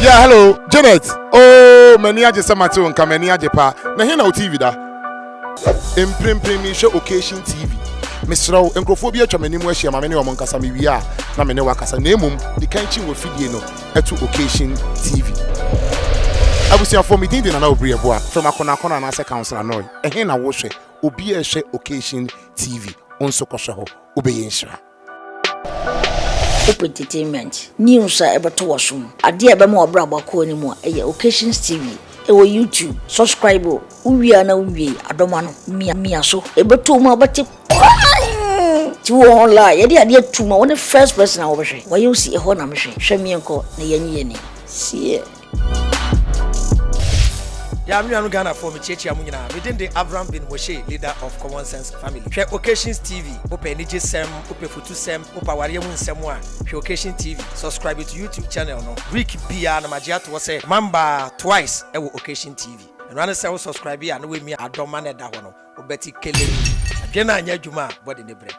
Yeah, hello, Janet. Oh, many aje samatu nka many aje pa. Na here na TV da. Imprim show occasion TV. Misro enkrofo bi atwa manim ahia ma me ne o monkasa me wi a na me ne wakasa na emum di kanchi wo fidie no eto occasion TV. Abusia for me din na obri ebo a from akona na se councilor no. Ehe na wo hwe obi e hwe occasion TV onso kwohwe ho obeye nhira. Entertainment news ebeto wasum ade ebema obra gbako ni mu eye occasions TV ewo YouTube subscribe uwia na uwie adoma no mia so ebeto mu abati ti wo la ye de ade tuma won first person a wo behwe wo yusi eho na mehwe hwe mienko na yenye ni sie ya mi anu Ghana for me chechi amunyina within the Abraham bin Moshe leader of Common Sense family hwe Occasions TV open ni jesem open futu sem opa wariye mu nsem a hwe Occasion TV subscribe to YouTube channel no week bia na magia to say mamba twice e wo Occasion TV and run say subscribe ya no we mi adoma na da ho no obeti kele adwena anya adwuma body ne bre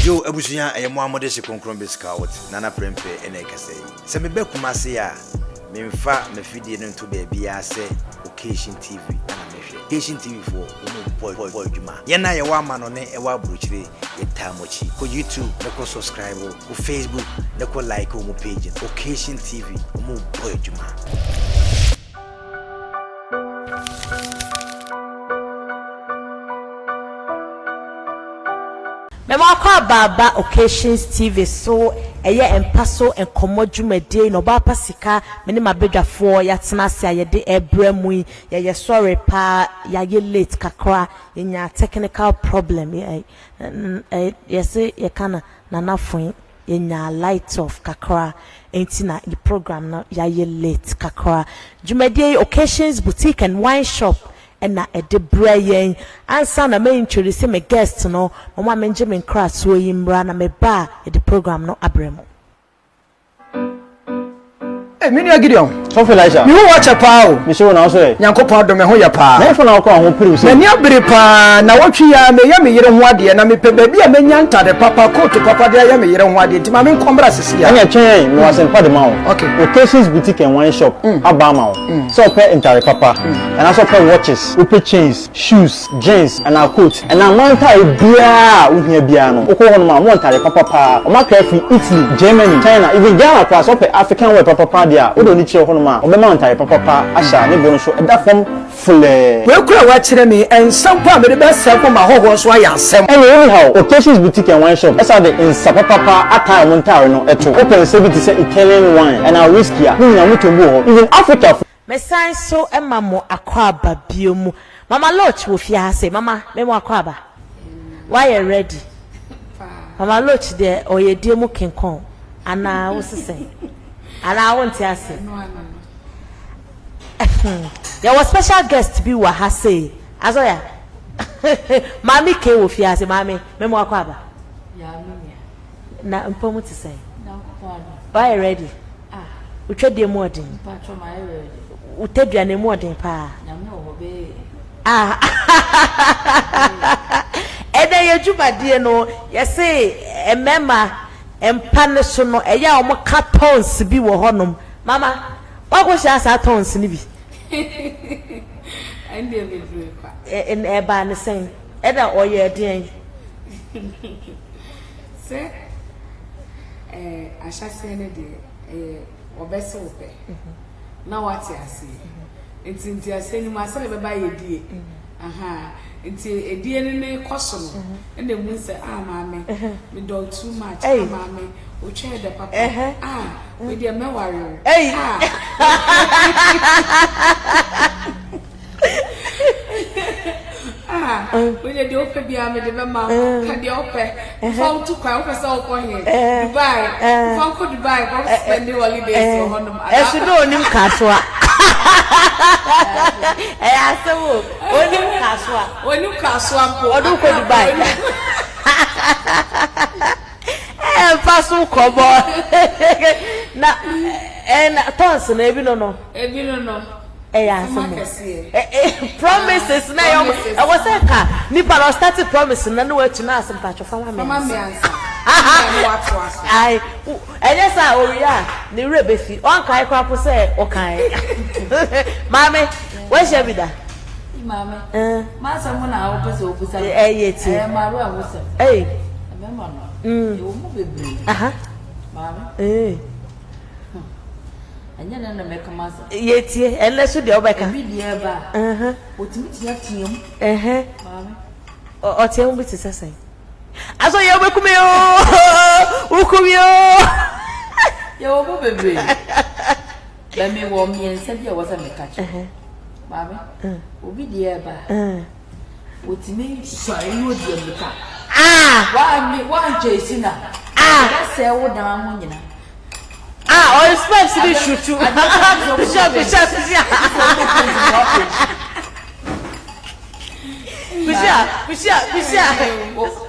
yo abusuya eyemo amode se konkron besika wot nana prempe ene kase se me be kumase ya memfa mefidie no to baby ya se Occasion TV na mehwe Occasion TV for boy juma ye na ye wa ma no ne e wa bruchire ye tamochi ko YouTube ne ko subscribe ko Facebook ne ko like o mo page Occasion TV mo boy juma. Mema kwa baba Occasions TV so eye empaso enkomo dwumade no ba pasika mene mabedwafo ya tenase ayede ebremu ye sorry pa ya ye late kakra nya technical problem yes ye kana nanafun nya light off kakra entina the program na ya ye late kakra dwumade Occasions boutique and wine shop na edebra yen ansa na me introduce me guest no mama menje me nkra so yimbra na me ba the program no abremo Mini Gideon. So Felicia. You watch a pao. Me show na so e. Nyankopon do me ho ya pa. Na fo na ko ho piri so. Na ni abiri pa na wotwi ya me yere ho ade na me pe ba bia me nyanta de papa coat papa de ya me yere ho ade ti ma me nkombra sisi ya. Anya twen me was in pa de ma o. Okay. Occasions boutique and wine shop abama o. So pe entire papa. And also pe watches, open chains, shoes, jeans and a coat. And a manta e bia wo hia bia no. Okọ ho no ma mo entire papa pa. O ma craft Italy, Germany, China, even Ghana class so pe African wear papa dia. O do ni chire ho no ma. O be ma entire papa asha ne bo no so e da fam fule. We kura wa chire me ensam pa me de be sel ko ma hoho so aya nsem. And anyhow, Occasions boutique and wine shop. Esa de in sapapa attire montare no eto. Open 70 say Italian wine and a whiskey. Ni na mutombo ho. Even Africa. me sign so emma mo akwaba biomu mama loch wo fia say mama me mo akwaba why you ready mama loch there oyedie mu kinkon ana wo sese ana won't ya say no there was special guest bi wa ha say azoya mami ke wo fia say mami me mo akwaba ya na mpomu ti say na akwaba why you ready utwede mu odin patro my ready utedwane mu odin pa na me obe ede yejubade no yese emema empane so no eya o mo cartons bi wo honom mama wako sha sa tons ni bi ande be dru pa en eba ne sen eda oye den se ashase ne de obese ope na wati ase nti ase ni masale be ba yedie aha nti edie ne koso no ende mu se maame me do too much maame o che de papa we dey me worry we dey ope bia me de ma ka dey ope for to kwa ope so ko here Dubai for ko Dubai go spend holidays for honum esu do onim kasoa asawo onim kasoa mpo odu ko Dubai pasu kobo na tons na ebi no Promises na yo I was say ka nipa no start promise na no watu na asem pa chofa Mama me answer. Ai enye sa oria ni rebefi on kai kwa po say o kai mame we she bi da Mama ma sa mo na o pese o busa yeti ma ro a wusa eh me ma no e wo mo bebre mama anya na me kama sa yeti enle so de obeka bi de ba otimi tia tiam mama o tiam bi tsasai aso ye obekume yo ukumi yo yo bo bebre la me wo mi ensa bi a wasa me kache mama obi de ba otimi sai no de me ka wa nje na se wo dan ho nyina or expect to be shoot. Bisha.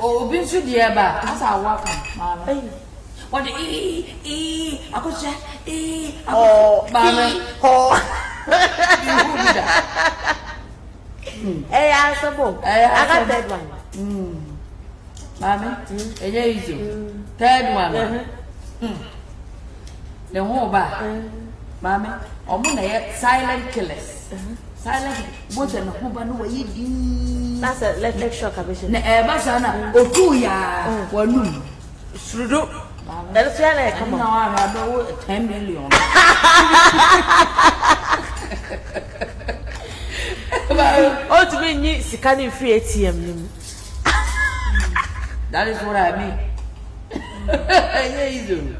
Obi nso de ba asa waka mama. What the akosha mama. Asabo. I got that one. Mama, izo. Third one. The whole ba. Mama, omo na ye silent killers. Silent both and who ba no we di. That's a lecture commission. Na ba sana otu ya wanum. Srudo. That's why come on. Now I have 10 million. Oh, to me, you can free ATM. That is what I mean. Yeah, you do.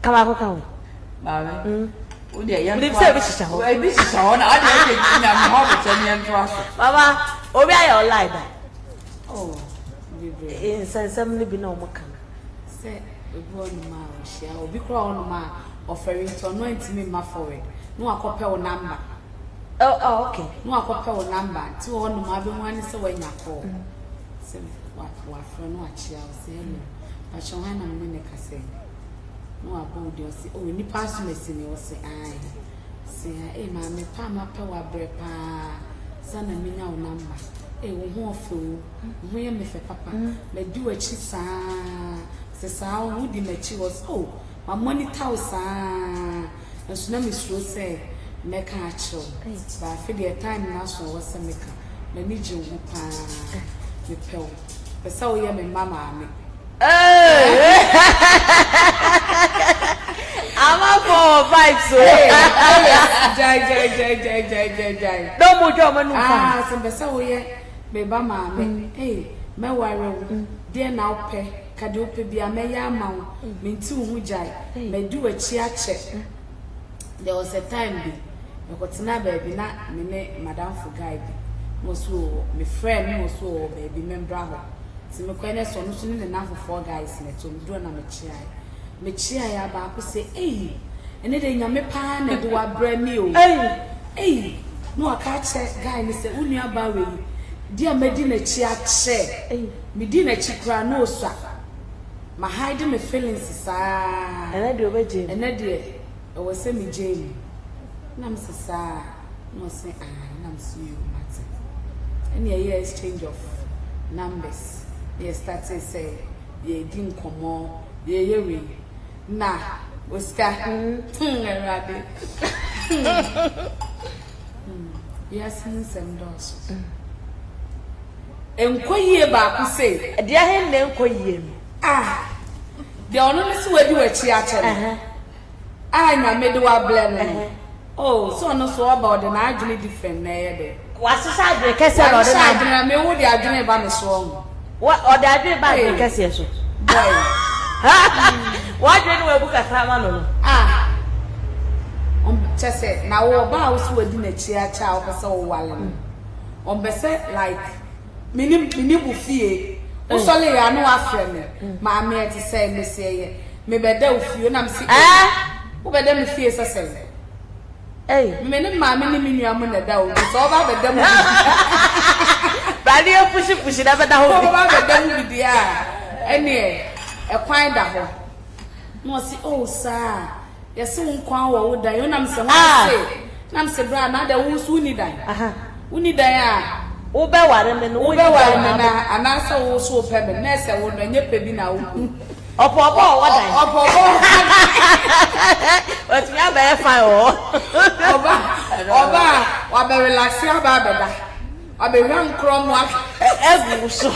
Come on. Mama. Oh, dear, young Live service. I miss you. I don't think Mama, Obi, I like that. Oh, in some living on Macan. Say, one man, shall be crowned man offering to anoint me my forward. No, I copy or number. Oh, okay. No, I copy or number. 2 on my one is away in your call. Say, what friend watch you say, but shall I not make a say. No, I bought you say, oh, you pass me, or say, I say, eh, mammy, Pama Power Brepa, son and me now number. Eh, who fool, where me for papa, may do a cheese, says how would you make you was, oh, my money thousand, and tsunami should say, make a show. But I feel the time national was a maker, the need you, the pill. But so, yeah, my mamma. I'm up for vibes, so Die. no more German. Some so yeah, baby, mamma. Hey, my worry, dear now pay, Cadope be a mayor mount, mean 2 who jai, may do a cheer check. There was a time be, but now baby, not me, Madame for guide. Most my friend, most baby, member. So me kwene so no so ne na for 4 guys na to do na me chia ya ba ko say eh ene de nyame pa na de wa bra mi o no aka che guy ni say unu aba we dia medi na chia che me di na chi kra no so ma hide me feelings sa ene de obeje ene de e wo say me jame na me sa no say na me so you matter any a year exchange of numbers. Yes, that's it. Say, ye didn't come on, ye we. Nah, was that? Rabbit. Yes, some doors. And quay back, you say, a dear hand name quay. The honest way you were theatre. I now made you a blend. Oh, so no so about the night different there. What's the side of the castle or the night? I may would I dream about the song. What or that be bad in Cassia? Why didn't we book a family? Just say now about who didn't a chair child for so while. On Besset like minibu fee. Oh, sorry, I know after me. My mare to say, Monsieur, maybe there with you and I'm sick. Who better me fears a say? Hey, many mammy minium in the down. It's all about the demo. Badia push it up at the whole about the demo with the air. Any a quiet that one. No, see, oh, sir. Yes, one crown or would die. You know, I'm saying, Brad, now the wounds we need. We need that. Ube waren and Ube waren and answer also pebble. Ness, I would not be now. Opo what but we have a fire. Oba, or be relaxing about that. I'll be young chrome work every so.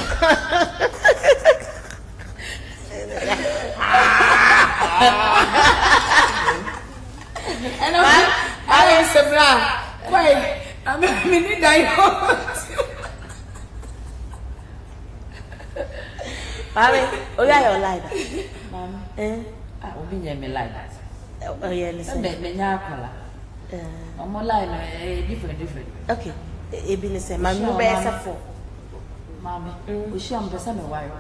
And I say, bra, why? I'm a minute oh yeah, your life. I will be near me like that. Oh yeah, listen. I'm more like different. Okay. Ebile say, "My no be for." Mommy, we share am person me wire.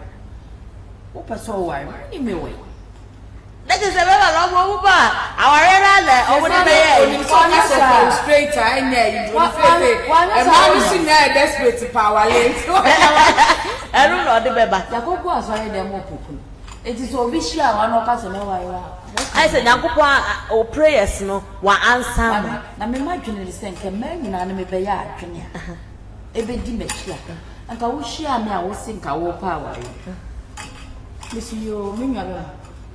Who person wire? Ni me way. That is a very long over. Our area, over the straight. I know you and now you see now desperate power late. I don't know the baby. Yakobo asori dem opoku. It is official one of us me wire. I said, Yakobo o prayers no wa answer. Na me madwene de senke man nyina na me be ya adwene. Ebe di mekia. Anka wo hia me a wo sinka wo power. Missy you me nwa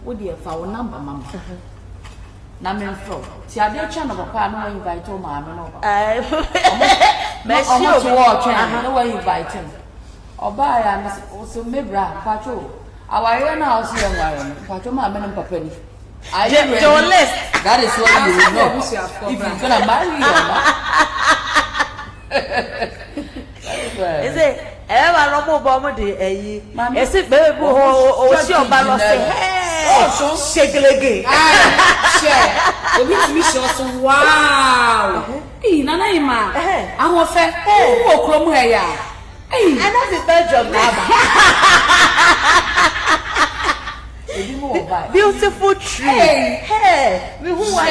wo de fa wo number mama. Na me fro. Ti ade twa no papa no invite o ma me no ba. Me see o wo twa no invite him. Oba ya me so mebra pacho. Aware na o si enware. Pacho ma me no papa ni. Your list. That is what you will know. If you're gonna marry Is it ever no bomb de is it baby o si oba lo say hey so sheglege Share. Obi ti mi so wow. Nana ima. Ahofe. O krom he ya. And that's the Belgium beautiful tree. Hey, we who are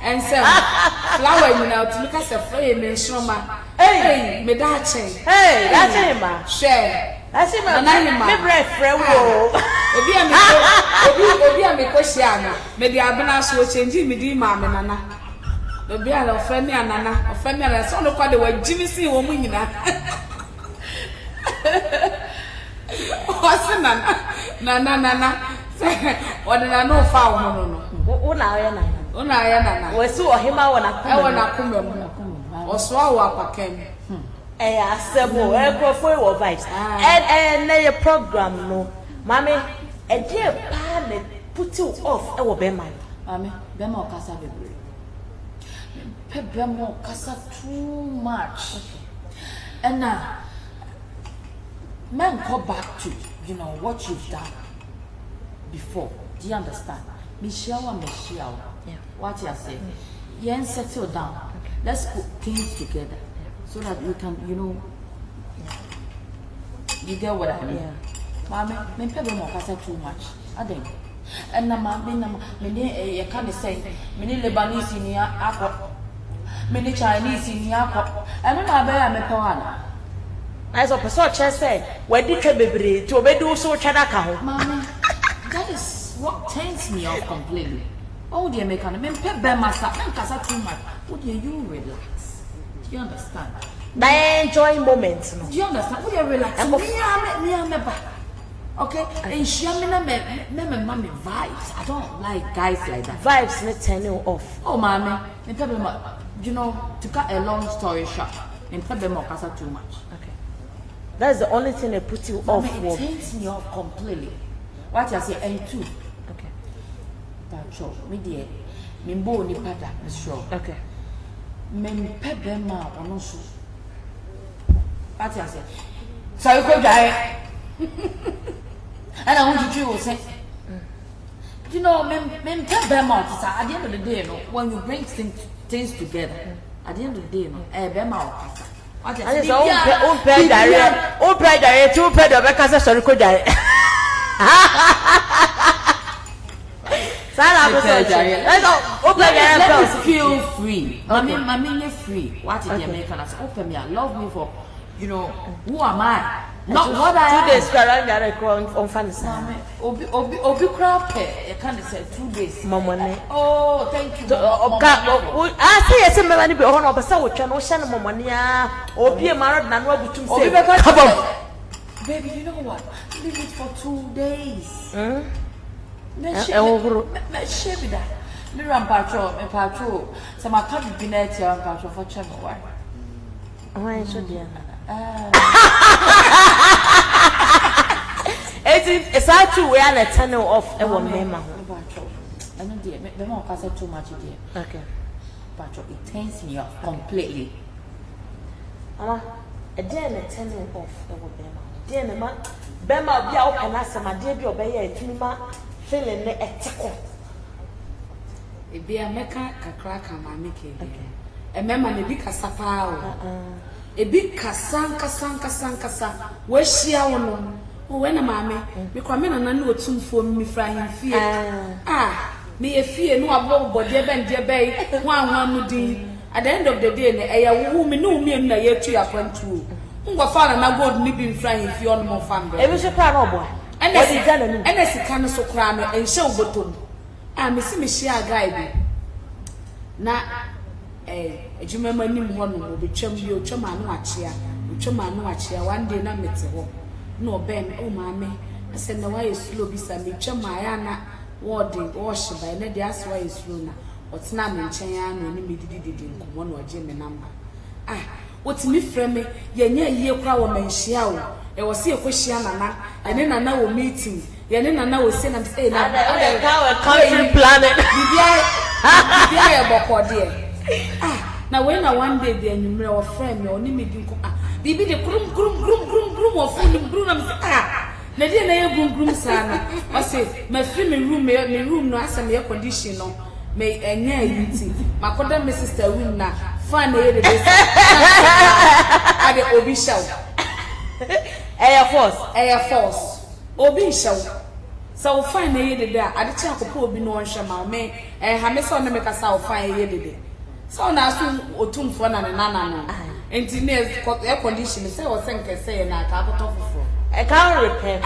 and so flower you know to look at the flame in Shoma. Hey, me that's hey, that's him, ma. Share. That's him, me bread friend. Obi a me question. Me the abena so change me di ma me nana. Obi a lo friend me nana, friend me na so no kwa de wa Jimmy see wo mu nyina. What's nana? What did I know? Found no. Una. We saw him. I wanna come. Or swallow up a can. Eh, several aircraft vibes. And your program, no, Mammy, a dear pan put you off our Bema. Mammy, Bemo Casa Bibri. Bemo Casa too much. And now. Men go back to, what you've done before. Do you understand? Michelle. Yeah. What you say? Yeah, settle down. Okay. Let's put things together so that we can, you get what I mean? Yeah. Mommy, me pebe mo kasa too much. I think. And me can't say, me Lebanese ni ako, me Chinese ni ako. And me pewana. As a person say, where did you be to obey do so chadaka? Mommy, that is what turns me off completely. Oh, dear, make an pet by myself, and too much. Would you relax? Do you understand? I enjoy moments. Do you understand? Would you relax? Okay, and she mommy vibes. I don't like guys like that. Vibes let turn you off. Oh, mommy, to cut a long story short, and pet them too much. Okay. That's the only thing that puts you off. It takes me off completely. What you say, and two. Okay. That's sure. Me dear, me bo ni pada, is sure. Okay. Me pebe ma onosu. What you say? So you go die. And I want you to say, me pebe ma. At the end of the day, when you bring things together, at the end of the day, be ma. What I say, oh, pray, two pay the back sorry, could die. Let us feel free. Mommy, you're free. What is the American? Open me. Love me for, who am I? Not what I 2 days around the on fancy. Obi crap, I can't say 2 days. Momone. Oh, thank you. I say yes, me be on obasa wo twa no hye no momone a obi e married na no abutum say. Come on. Baby, you know what? Leave it for 2 days. Me share with that. Me ram patrol. So my car be na tia ram patrol for chemo why. Why so dear? It's hard to wear a tunnel off a woman. I know dear, me mo say too much dear. Okay. Patrol, it turns me off completely. Mama, a dear a tunnel off a woman. Dear man, Bema be out and ask my dear be obey a tunima feeling a tickle. It be a meka kakra ma make it. A member ne bi kasa pa o. E bi kasa. We shia wono. O we na maame, me kwa me na na otumfo mi fra himfie. Me efie no abo bode be ndie be ho anwa no din. At the end of the day ne eya wo me no mi na ye tu akwantu. Ngwa fa na gold ni bi fra himfie on mo fa mbe. E bi so kra na obo. Ene sika no so kra no enhye obotom. Me si me share guy bi. Na ejuma manim ho no obetwam bi otwam anu achia one day na mete ho na oben o maame ase na why slow bi sa me twam aya na word wash by na dey aso why slow na otena me nchen ya na ni medididi nkomo na oje me number otimi frɛ me ye nya yie kra wo manhia wo e wo se ekohia nana ene nana wo meeting ye ne nana wo se na say na country planet bia ye bokode na when na one day the anwumre wo frɛ me oni medi nko bibi de krum wo phone brum na me na dia na ye grum sana o se ma free me room no asa me condition no me enya yiti makoda me sister room na fan na ye de this ade obi show air force obi show so fan na ye de da ade cha kopo obi no nhwe ma me ha me so na me kasa o fan ye de so na so otumfo na nana no engineers air condition say o senke say na ka akoto foforo I can't repair.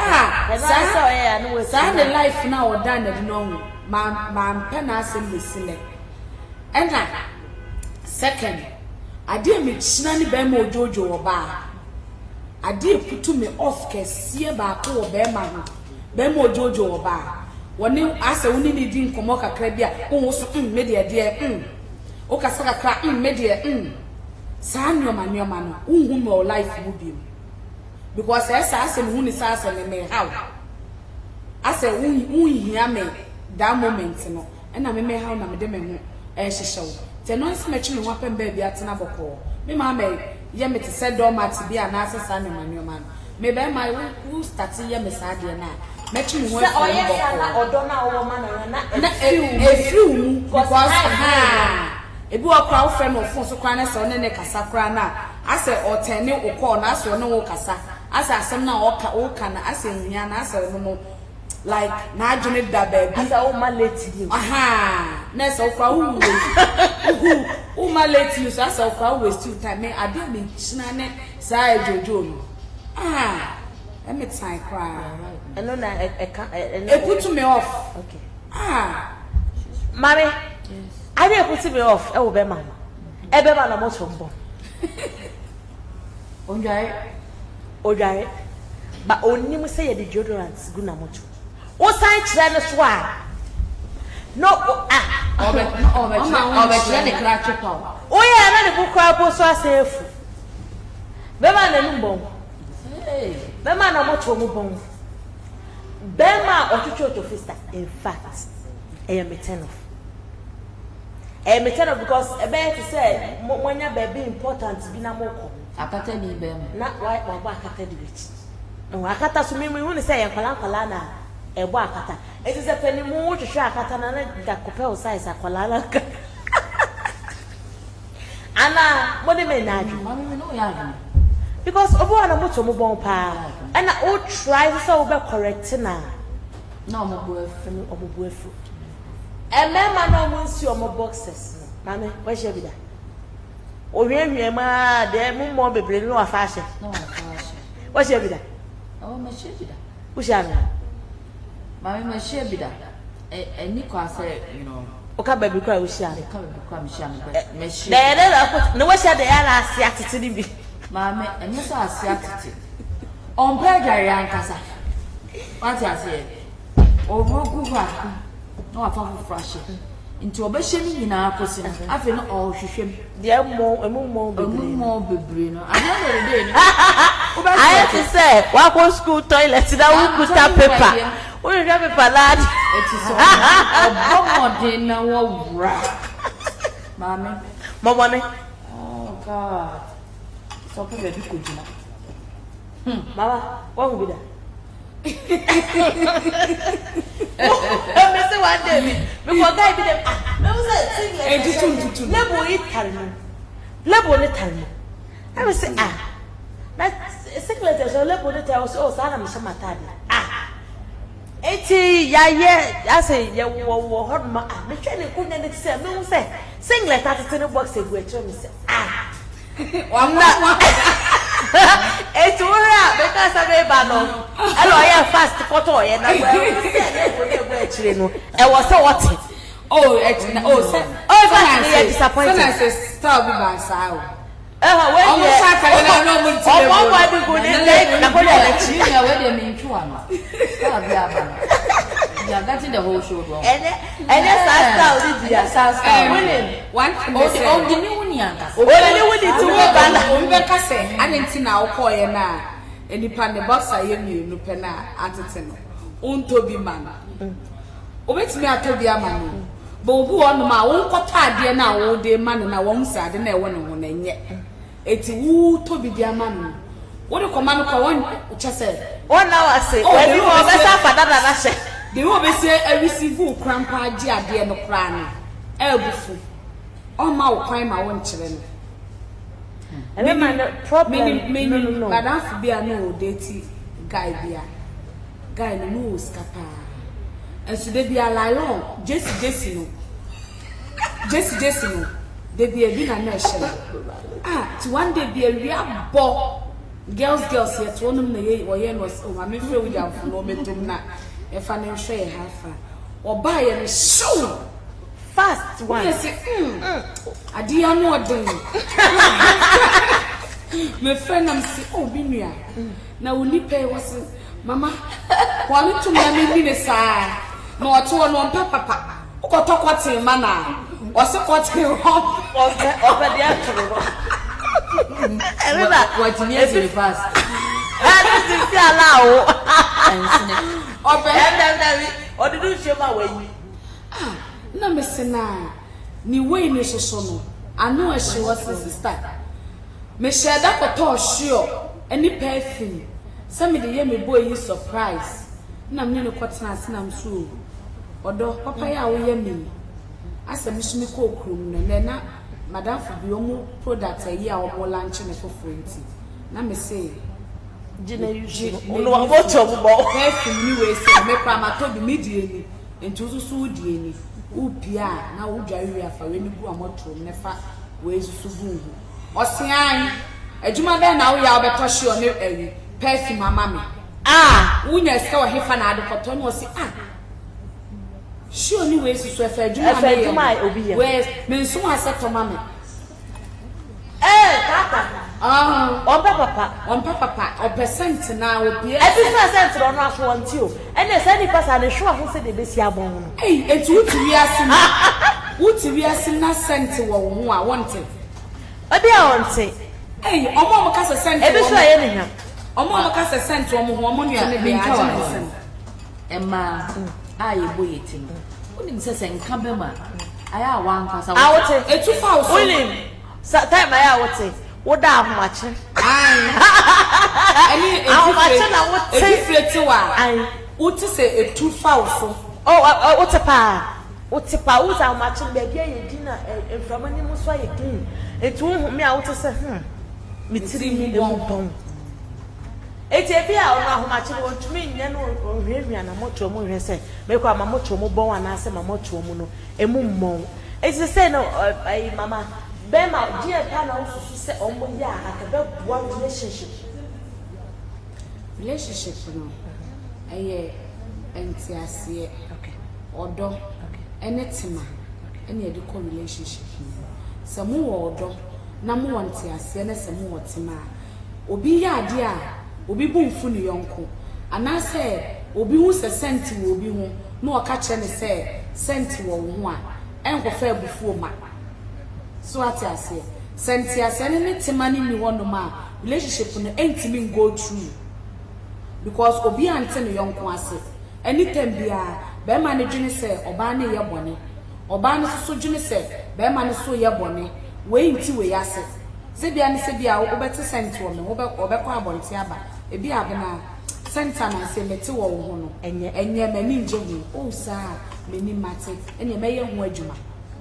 The life now or done at no man penas in the ceiling. And second, I did me chinani bemo jojo or bar. I did put to me off case see about or bemo jojo or bar. When you ask a winning didn't come off a crabia, almost media dear, Okasaka crack media, San your man, whom your life would be. Because I said, who is asking me how? I said, who hear me that moment, and I may how na dem she show. The noise matching weapon baby at Naboko. Me mamma, yem it said dormat to be an answer son and your man. Maybe my who started yem is idea now. Matching what or donna woman or a few because a book crowd friend of Fonso Cranes or Nene Casacra now. I said, or 10 or corn, I saw no casa. As I said, now, all can I say, Yana, no like, now, Johnny Dabbe, as I my lady. Aha, Ness of who my lady, as of always 2 times. I didn't mean Shannon, Side Jojo. Let me time cry. And then I put me off. Okay. Mommy, I didn't put me off. Oh, be mama. Ebema na motombo. Ojai, but only me say the deodorants guna moto. O sign chile no swa. No, the crack power. Oh, yeah, na the book crowd so safe. Bema na numbo. Bema na moto mubon. Bema otucho to fista. In fact, I am a turn off. Because a bear to say, when your baby important, be na moko. Akata ni bem. Not right, my back at the witch. No, Akata to me, we want to say a Kalana, a Wakata. It is a penny more to show Akatana that Copel size a Kalana. Anna, what do you mean? Because of one of Motomobon pa, and I will try so be correct now. No, my boyfriend or my boyfriend. And man, no one see my boxes. Mammy, where's your vida? Oh, here, ma, there, more baby, no fashion. No fashion. What's your vida? Oh, my shebida. Ushana. Mammy, my shebida. And Nico said, you know, Oka baby cry ushana. they come become sham. There, no what's the other siat to be. Mammy, and yes, I see attitude. On Pedro Yankasa. What I say? Oh, Rogu, no, I found fresh. Into a bashing in our person. I feel all she should There more and more baby. I never did. I have to say, walk on school toilets, that we put up paper. We have a palad. It is a dinner or rap. Mammy, Mamma, oh God. So, baby, could you? Mama, what will be that? Mr. One day, before guy be them. No, sir, Lebo eat Tarno. Lebo it Tarno. I will say, that's secretary, so Lebo it was all Sana Samatadi. 80 I say, you were hot, the training couldn't say, no, say, singlet at the box of which you say, I'm not. It's all right because I'm a banner. I am fast photo and I was so what? Oh, it's disappointed. I say, stop by side. You are getting the whole show wrong. And yes, One Oh, the new Yankas. I didn't see now, Koya na, and the pan the boss I am you, Lupena, Antetino. Unto be man. Obey me at the man. But who on my own cotard dear now, all day man and I won't say, I didn't know one yet. It's who to be dear man. What a command for one, just said. 1 hour say, when you are better for that, I said. They will be say a receive crampa dear dear no cranny. Elbufu. Oh, my crime, my own children. And then my problem, no, Madame Fibia no dirty guy beer. Guy no knows capa. And so they be a lion, Jesse no. Jesse no. They be a dinner nation. To one day be a real ball. Girls here, to one of the way was, oh, I'm afraid we have no bedroom now. If I never share half or buy a shoe. Fast one. I dear no day. My friend, I'm saying, oh, Binia. Now, we need pay was Mamma. One to me, Miss. No, I told one papa. Who got talk what's in manner? Or so what's here over the afternoon. What you need to fast. Or did you show my way? No, Miss Sena. Ni way, Miss Sono. I know she was the sister. Miss Shada for tall sure. Any perfume. Somebody hear me boy you surprise. No, I'm not quite nice, and I'm sure. Although Papa, I will hear me. As a Miss Miko Krum, and then Madame Fabiomo product a year or more luncheon for free. Now, me say. No, what about perfume you way say, make Pama told immediately into the Sudi. Upia, now would you for when you go a motor, never ways to boom. Or say, a Juma then now we are better sure no perfume, my mammy. When you saw him fanado for Tom was sure new ways to swear Juma obi. Where's Mensu has said to mammy. Papa. On papa, or percent now would be every percent on us one too. And there's any person sure who said the best yabon. Hey, it's what we are seeing not sent to who I wanted. But they are on say, hey, Omama Casa sent every so anyhow. Omama Casa sent to Omama and Emma, I waiting. Wouldn't say, come back. I have one person. I would say, it's 2,000. William, time I would say. What that much? How much? I would say a 2,000. Oh, what's a pa? What's a pa? What's how much? Baby, you dinner and from any most why you clean. It won't me out to say, me the won't. It's a beer how much you want to mean, then or heavy and a motor moon say, make a motor mobile and ask a motor mono, a moon. It's the same, Mamma. Bema, dear Pana also said, oh, yeah, I can build one relationship. relationship no eye entiasie odo ene tema ene yede ko relationship samu wo odo na mu entiasie na samu wo tema obi ya ade a obi bu mfu ne yonko anase obi hu se senti wo obi hu na oka che ne se senti wo hu a enkofa abufu ma so atiasie senti ase ne tema ni ni wono ma relationship no entimi go through because obi ante ne yonko ase anytime bia be ma ne dwene se oba ne ye bone oba ne so dwene se be ma ne so ye bone we nti we ase se bia ne se bia wo bete senti wo me wo be ko abonti aba e bia abena senta na se mete wo ho no enye mani nje hu o sa mani mate enye meye ho adwuma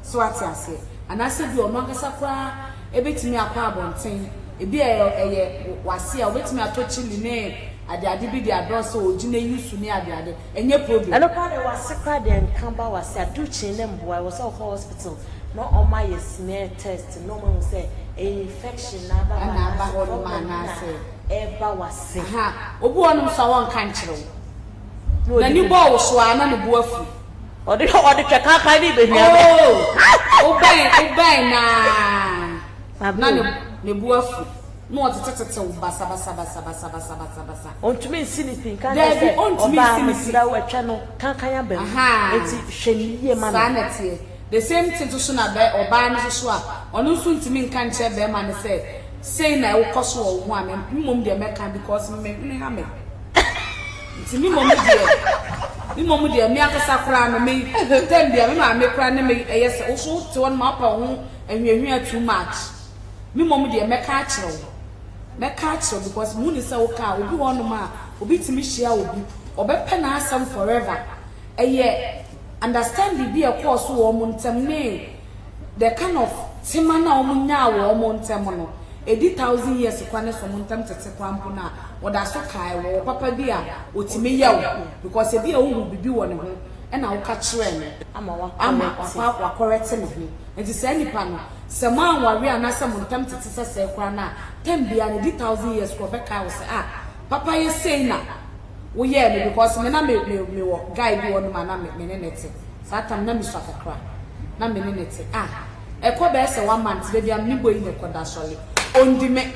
so ate ase anase bi ono akasa kwa ebetimi akwa abonten ebi eye wase a obetimi atochili ne ade bi di adoso ogine yusu ne ade enye problem ano kwa de wase kwa de nkamba wase aduchi ne mboa was a hospital no on my smear test no man say infection na ba ho ma na say eba wase ha obu onum so won kan kire wo na ni bo wo so ana ne bo afu odi tweka kan bi behia oben na ne bo afu no otetetete basa ontumi nsinipi kan say oba mesra wo atwa no kan ya ba enti hweniye ma sanete the same thing to so na be oba no so a onu so ntimi nka nche be ma ne say na wo koso wo ho a mmom de meka because me ha me ntimi mom de me akasa kra no me tem bia me ma me kra ne me eyese wo so te won ma pa ho ahwehwe too much me mom de meka akire because mu ni say wo ka obi won ma obi timi hia obi obepe na asem forever understand the be course wo mo ntem ne the kind of tema na wo nya wo mo ntem no 80,000 years kwa ne so mo ntem tete kwa mpo na wo da so kai wo papa bi a otime yawo because e bi a wo bibi wo ne ho e na wo ka kire ne ama wa correct ne ho enti say nipa no se mo anware anasa mo ntem tete sese kwa na tem bia ne 80,000 years ko be kai wo say papa ye say na wo ye me because me na me wo guy bi wonu ma na me ne nete satam na mi so akakra na me ne nete e ko be se 1 month be bia me boyi ne koda sole ondi me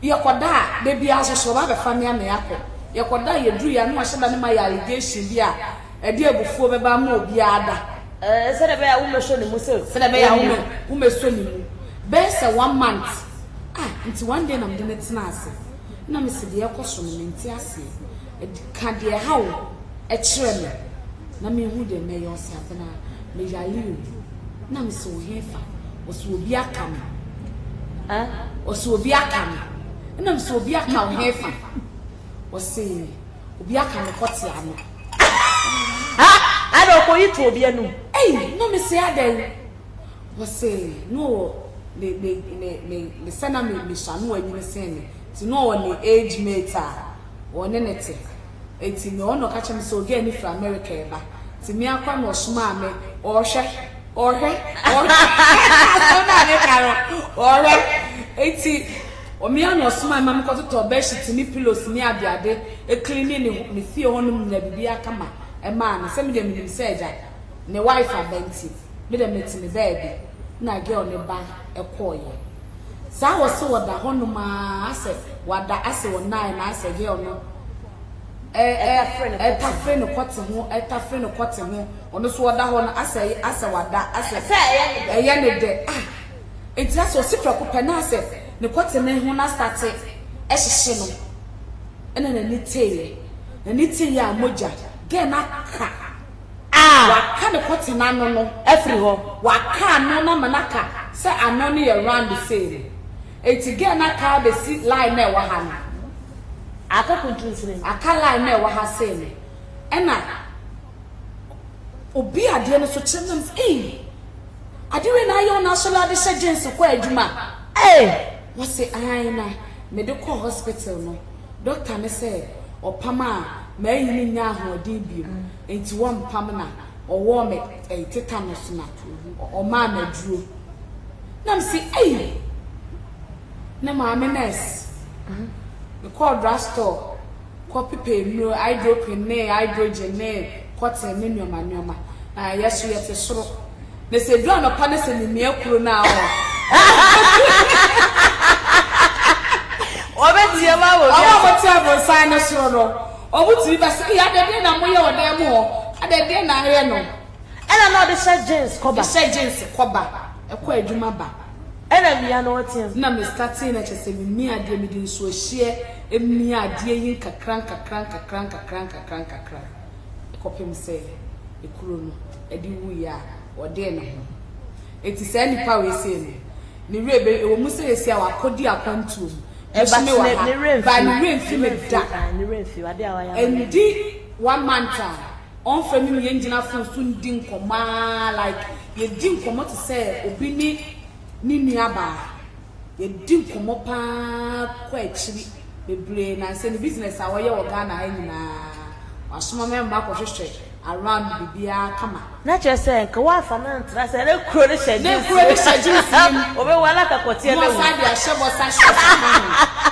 ye koda de bia so ba be fa me ame akọ ye koda ye duru ya no a sheda ne ma ya allegation bi a e de ebufuo be ba ma obi ada se de be ya wo me so ne mu se de be ya wo me so ne mu be se 1 month nti one day na me de netina ase na me se de ekoso me nti ase ka de hawo e kire me na me hu de me yo se afena me yali na me se o hefa o so obi aka me o so obi aka me na me se obi aka o hefa o se obi aka me kote ano ada ko yitu obi anu na me se adan o se no le sana me shanu anyi ne se ne ti no one age mate one nete eti me ono ka chem so ge ni from America eba ti me akwa no suma me ohwe so na ne karo ohwe eti o me ano suma me ko to be shit ni pillows ni abiade e clean ni fie honum na bibia kama e ma na se me de me se eja ne wife abenti me de meti me baby na girl ne ba e koye sa wo so wada honuma ase wada ase wo nine na ase girl no ta friend kote ho ono so wada ho na ase wada ase eye ne de enti aso sifra ko pe na ase ne kote ne ho na start e hyehye no ena na ni teye a moja girl na ka waka ne kote na no every ho waka no na manaka se ano no ye round the same eti girl na ka be si line na wa ha no aka kuntunsire aka line na wa ha same ena obi ade no so chemem ade we na ayo na so la de she jeans ko adwuma wo se na me de ko hospital no doctor me say opama ma yi ni nya ho de bi enti wo mpam na owo me tetanus na o ma na duro na me say na ma me nurse me call drugstore copy pay no hydrogen cotton ne nyoma na yeso yete soro na se dua no pa na se ni ekuro na ho obetie ma wo sign no soro no obuti ba se ya de na moye odem ho adede na ahye no ena no de jeans koba ekọ adwuma ba ena bia no wotem na me starting na chese mi ade mi din so hye emi ade yin kakran ekopem se ekuro no edi wu ya ode na ho eti se nipa we se ni rebe wo mu se esi a wakodi akwantu e ba ni remfi me da ni remfi ade a waya endi 1 month on femi me engina fun so ndi nkoma like ye di nkomo to say obi ni nuaba ye di nkomo pa kwa echiri bebre na say ni business a woye wo Ghana ha nyina wasoma me mba ko hwehwe around bibia kama na che say nka wa fa na ntra say na kuro ni shedis obe wala ka kotie na wo fa dia shebo sa shebo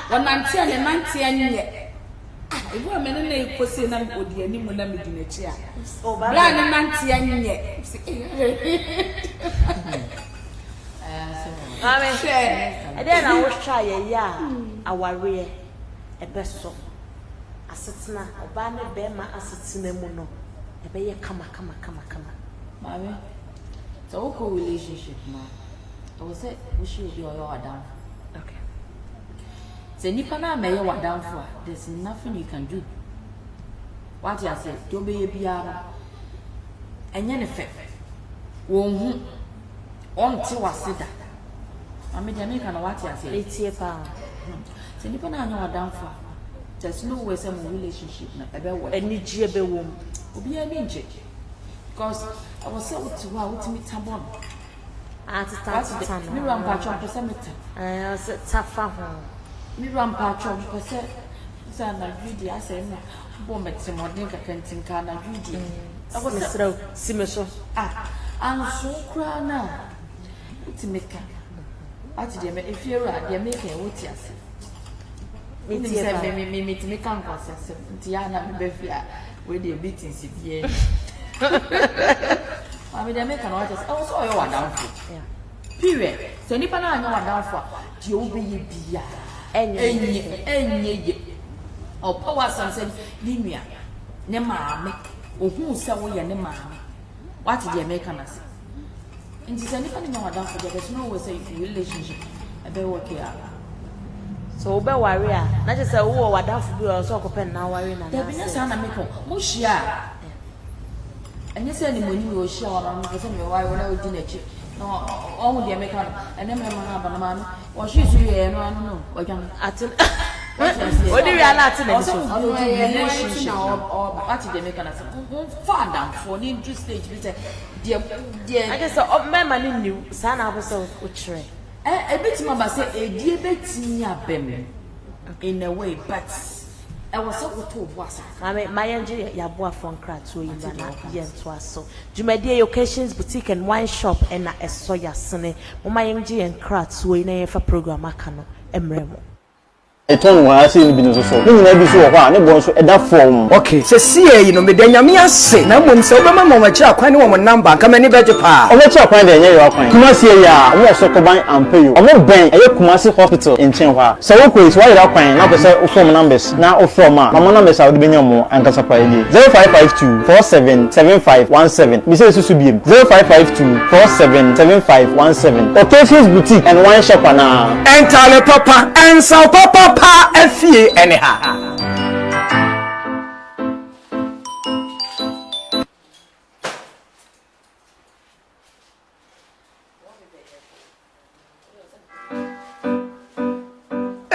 wonantia ne nantia nye ewu amene na ekosi na odi ani mu na medinachi a bla ne nantia nye amen ede na wo try ye ya aware ebeso asetena oba ne be ma asetena mu no ebe ye kama mame so who relationship ma I say we should be your adam. okay Say nipa na me ye wadam for there's nothing you can do. What you say do be biara enye ne fe won hu on ti waseda ame de me kana what you say etie pa say nipa na anya wadam for there's no way some relationship na ebe wo eni gie be wo obi ani nje because I was say what to me tabon atita me rampa chompo se meta se tafa ho me rampa chompo se na video ase na bo meti modern kakantin ka na video I was sro simeso anso kra na utimeka ati de me efiera de me kan wuti ase me say me kan kwase ase nti ya na me be fia we dey meeting si bie mami de me kan wuti ase I was all your down for period so nipa na anya wadan for di obi ye bia enye ye o power sam say limia ne maame ohun se wo ye ne maame what the American say nti se nipa na wadan for there's no way say relationship ebe work here so obe ware a na je say wo wadan for bi o so okopen na ware na da binya sa na meko mo hia enye se ni moni wo hia wa ma se me ware na odi na chi no o the American ene me ma ba na ma wo hia su ye no anu no o jan atin odi wi ala atin na so relationship what the American say far down for ni interest stage bi say I just say mema ni new sa na bo so o kire ebetima ba say edie betimi abem in a way but I was so to boss mame mayenje ya bo afon kra to yi ba na ye nto aso Jumedie Occasions Boutique and Wine Shop and na eso ya sene mo mayenje en kra to yi na ye fa program aka no emremo eton wa ase ni binu so ni na bi so ho a ne bo so eda form okay se sie yi no me de nyame ase na mo nse obema mo ma kira kwan ne wo number kama ni beje pa o me kira kwan de enye yo kwan Kumasi ya wo so ko ban ampeyo o mo ben eye Kumasi hospital in Chenwa so wo ko is wa ira kwan na pese o form numbers na o form a mama numbers a wo de benya mo ankasa pa eli 0552 477517 mi se susu biem 0552 477517 Occasions Boutique and Wine Shop na entale papa ensa papa pa afie anyhow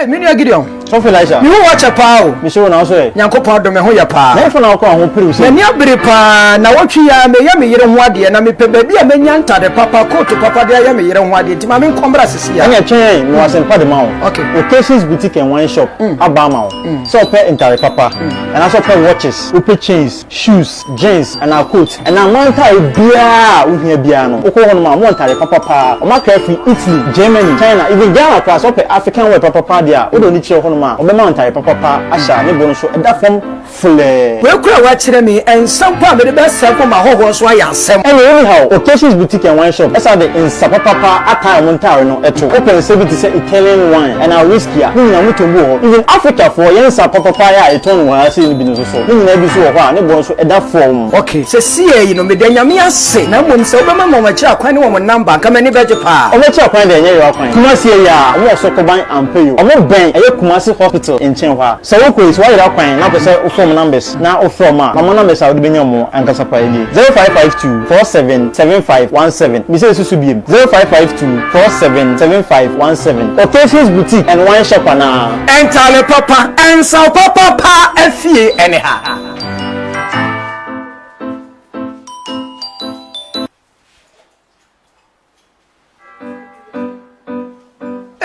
Mini Gideon. So feel like you watch a pao. Me show na so e. Nyankopon do me ho ya pa. Na fo na ko ho pere so. Na ni abere pa na wotwe ya me yere ho ade na me pe ba bia menya ntade papa coat papa de ya me yere ho ade ti ma me nkombra sisi ya. Anya twen no asen pa de ma o. Okay. Occasions Boutique and Wine Shop Abama o. So pe entire papa. And also pe watches, open chains, shoes, jeans and a coat. And a manta e bia wo hia bia no. Okọ ho no ma mo entire papa pa. O ma ka free Italy, Germany, China, even Ghana class up African wear papa dia. O do ni chire ho no ma obema ntare papa asha ne bo no so eda fam fule we kura wa kire me ensam pa me de be se ko ma hoho so aya nsem anyhow occasions boutique and wine shop esa de nsapa papa attire mo ntare no eto open 70 say Italian wine and our whiskey a ni na mutombu ho even Africa for yen nsapa papa ya eton wa ase ni bi no so ni na bi so ho a ne bo so eda fam okay se sie yi no me de nyame ase na mom se obema mo ma kira kwan ne wo number ka mani beje pa o me kira kwan de enye yo kwan kuma sie ya wo so ko ban ampeyo o mo ben eye Kumasi hospital in Chenwa so wo ko is why you kwan na pese o form numbers na o from ma mama numbers a wo de benya mo ankasa pa eli 0552 477517 mi se susu biem 0552 477517 occasions boutique and wine shop na entale papa ensa papa pa afie anyhow.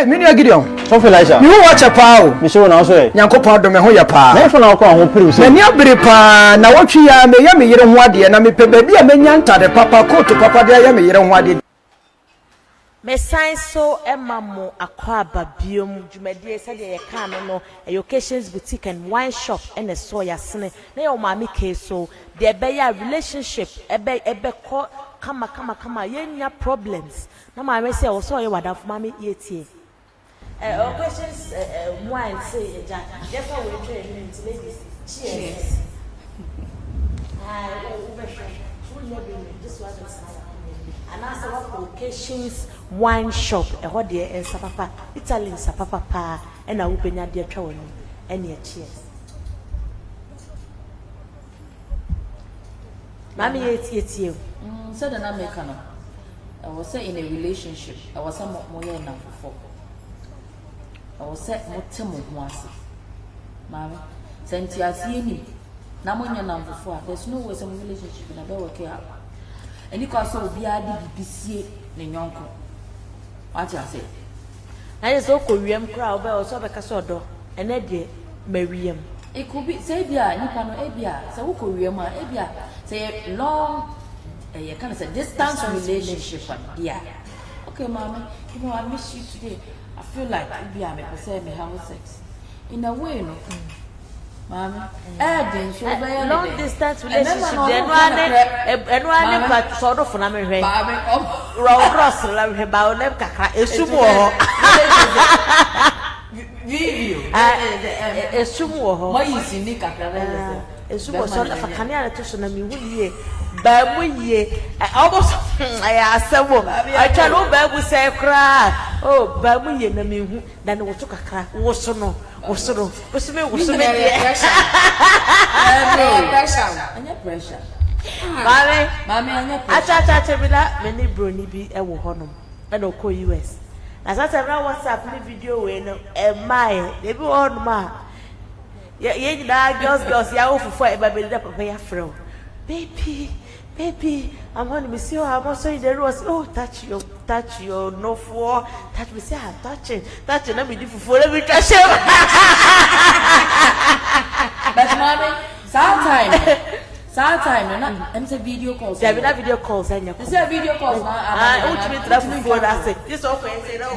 Mini Gideon. So feel like you watch a pao. Me show na so e. Nyankopa do me ho ya pa. Na ifo na ko ho piri so. Na ni abere pa na wotwe ya me yere ho ade na me pe ba bia menya ntade papa koto papa de ya me yere ho ade. Me sign so emamo akwa babiom dwumade se de ye kan no occasions boutique and wine shop and so ya sene na your mama ke so de be ya relationship ebe ko kama yenya problems na mama say o so ye wadaf mama yetie occasions wine say ja therefore we trade into ladies cheers this was and as our occasions wine shop ehode de ensapapa Italian sapapa pa na wo benya de atwa wonu ene cheers mami yetie said an American I was say in a relationship I was some more na fofo I was say motemo ho ase mami senti asie ni na monya na fofo there's no way some relationship na be work out and you can so be adi bibisie ne nyonko what you say na yes o ko wiem kra obe o so be ka so do ene de mawiem it could be say bia nipa no e bia say wo ko wiem a e bia say long you kind of say distance relationship yeah okay mommy you know I miss you today I feel like bia me say me have sex in a way no mommy then so be long distance relationship eno but sort of na me hwe raw cross la hwe ba o lem kakra esumu ho video esumu ho mo yi sini kakra le esumu so la fakane ala to so na mi huye ba mu ye almost aya asemo acha no ba bu se kra oh ba mu ye na mi hu na ne woto kakra wo so me anya pressure mami anya pressure acha bila me ni broni bi e wo honom na no ko US na sasa na WhatsApp ni video we no e mai de bi honom a ye nyina girls ya ofufo e ba be de papa ya frɛ baby I'm on me see I'm also in the rose oh touch your no for touch me say I'm touching let me do for let me touch him but mommy sometime na em say video calls there be that video calls anya you say video calls na which means that for that say this all for say no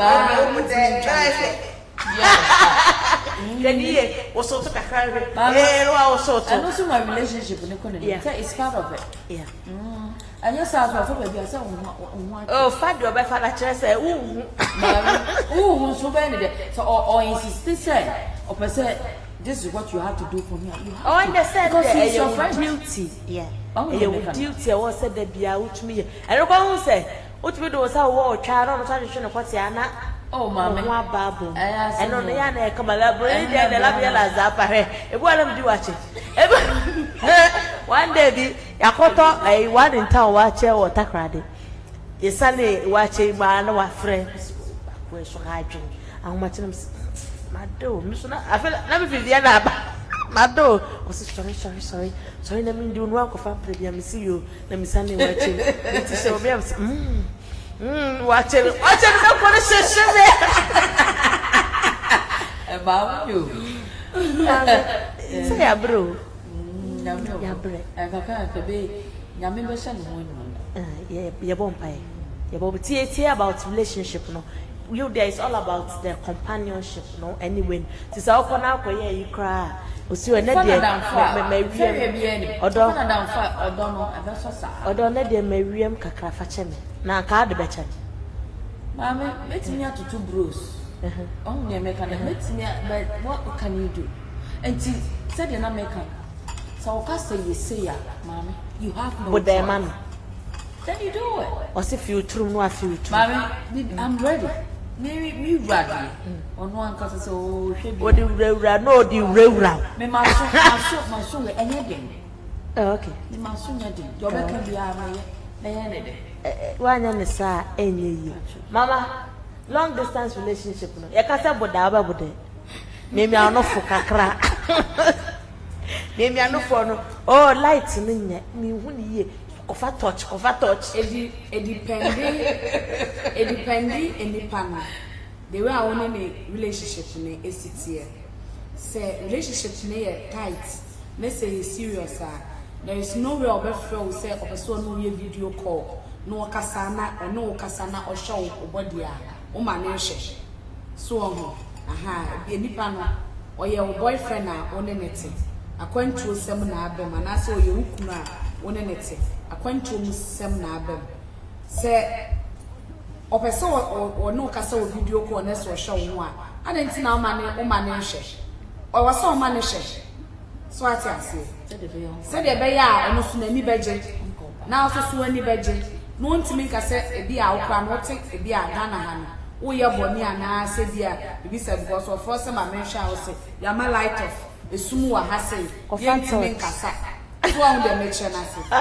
Kaniye also to kakra no also to and also my relationship ne kono it's part of it yeah and yes as well for baby I say oh father be father chere say so be ne so or insist say or person this is what you have to do for me you understand because it's your friend duty yeah your duty was said that bia utumi and no go say utumi do say wo twa no twa hwe no kwate ana oh mama wa babu eno no ya na kamala brain dey the lab ya la zapa he ebu ala mdi wache ebu one day bi yakoto one in town wache water crade yesane wache ma na wa friend we so hajun ahoma chinam mado miso na I feel na me feel na ba mado was sorry na me do no akofa predia me see you na me sane wache it is so be watch it no for the shishime about you say ya bro ya bre kaka be nyame be sha no ho yeah bompai yeah bob tie about relationship no you there is all about the companionship, no? Anyway, this is all now for you cry. You see, when they Miriam kakra facheme. Na ka de beche. Mama, let me out to 2 bros. Only American, let me, but what can you do? And she said you're not American. So I say you say, Mommy, you have no But the man. Then you do it. Or if you true, no, I feel true. Mommy, I'm ready. Me ready. On one cause so what do you no, the real me my son anything. Okay. The my son anything. Your back can be anything. One and sa any Mama, long distance relationship. No, you can't say about bude. Maybe I'm not for kakra. Maybe I'm not for no. Oh, lights me who Cover touch. It depending any partner. The way I want a relationship is it here. Say relationship tight. Let's say it's serious. There is no way of a say of a so no video call. No kasana or show or body or manage. So be any partner or your boyfriend on anything. According to seminar, and I saw you on anything. Akwantu sem na abem se opeso or no kasa o video call na so show wo a adenti na o mane hye o wasa o mane hye so ati ase se de be ya ono so na ni beje na so so ani beje no ntimi kasa e bi a wo kwa no te e bi a Ghana ha no wo ye boni ana se bi a bi se because of force ma me hye a wo se ya ma light off esumu wa ha se ye ntimi kasa one the mention as it.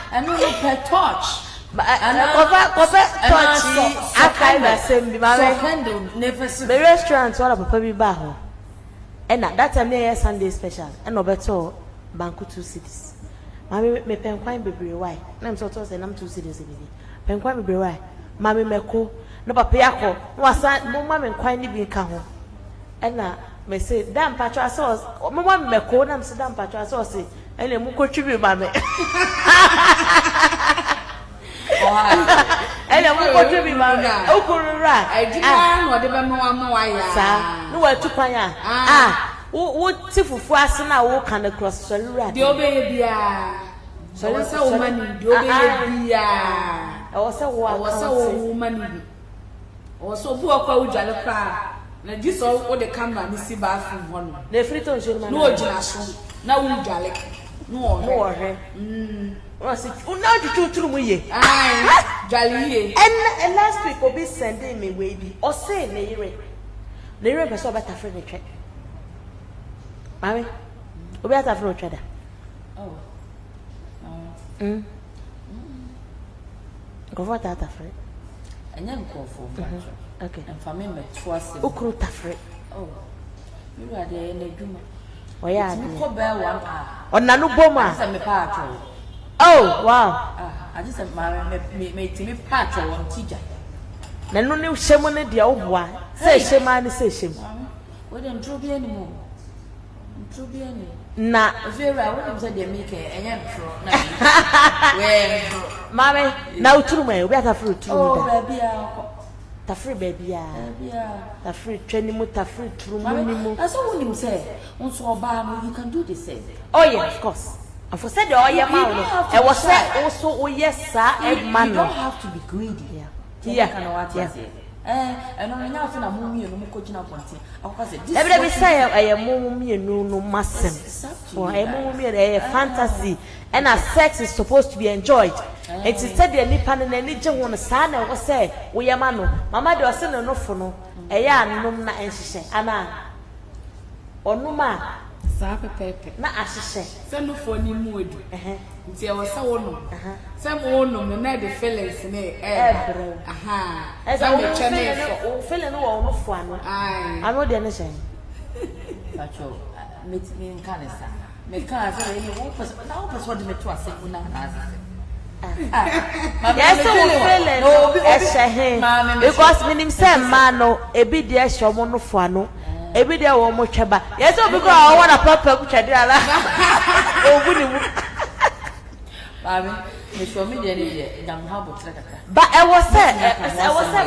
And no per touch. And cover touch. I can't send the restaurants all of Papa Baho. And that time near Sunday special. And Roberto Banco 2 cities. Mammy may pen quite be why. I'm so tossed and I'm 2 cities in it. Pen quite be why. Mammy Meko, no papiaco, was no mammy quite be caho. And me say damn patron sauce. Mama me ko na me say damn patron sauce. Ene mu ko twibi ba me. Ene mu ko twibi ba me. Okurura. Ejima no de be mo ya. Sa, no wa tupan ya. Wo tifufu ase na wo kan cross solura. De obeye bia. So say wo mani de obeye bia. E wo say wo mani bi. O so bu akwa udwale pa. Na this all the camera ni si bathroom ho no. Na free ton shey man. No ogina so. Na wo dwale. No he. O si una tutu mu ye. Ai, dwale ye. And last week obi sending me we bi. O say na yire. Na yire person better friend twe. Mami. Obi ata friend twe da. Oh. Go for that friend. Anya go for. Okay. And for me, twice. Ukru tafre. Oh, you are there in the Juma. Oh, yeah. You call bear 1 hour. On Nanu Boma. Oh, wow. I just made me patch on teacher. Nanu new Shemone, the old one. Say Shemani, say Shem. We don't true be anymore. True be any. Na, very I wouldn't say they make a young pro. Mammy, now true, we have a fruit. Oh, baby. Tafri baby tafri trenimu tafri trumunimu. That's all him say. Once Obama, you can do the same. Oh yeah, of course. And for said oh yeah, man. I was said also oh yes sir, man. You don't have to be greedy. Yeah. And on now for a mummy and no coaching up on tea. Every say I am mummy no massem. Or a mummy a fantasy and a sex is supposed to be enjoyed. It is said the Nipan and any one son or say, we are mano. Mamma do a son no for no. A yarn no na and she say, Anna or no ma. Sapa pepe. Na as she say. Send no for any mood. Nti I was so no. Some one no na the fellas ne aha. As I will channel feeling no for no. I know the nation. Patrol. Meet me in Canada. Me can't say any one person. Now person me to a second na. Yes, so feeling because minim say man no ebi dey show no for no ebi dey wo mo tweba yes so because I want a papa ku twede ala oguni mu mami Me show me dey jam ha botre kaka. Ba e was say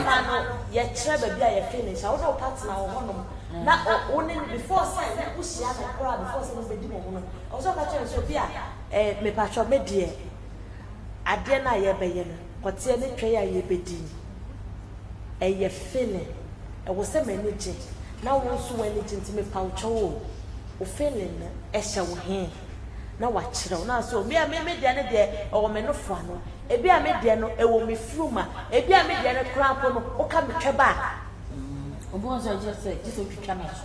man no ye kire ba bia ye finish. I no partner wo honom. Na only before say na usia na kra before say no be di mo no. I so ka kire so bia me patcho me die. Ade na ye be ye no. Kote ne twa ya ye be di. E ye feeling. E wo say manage. Na wo so wani tinti me poucho wo. O feeling na e hye wo he. Na wa kire na so me dia ne de o me no fo ano. Ebi a me dia no e wo me fruma. Ebi a me dia no kra po no o ka me tweba. Obi won say just twitwa na so.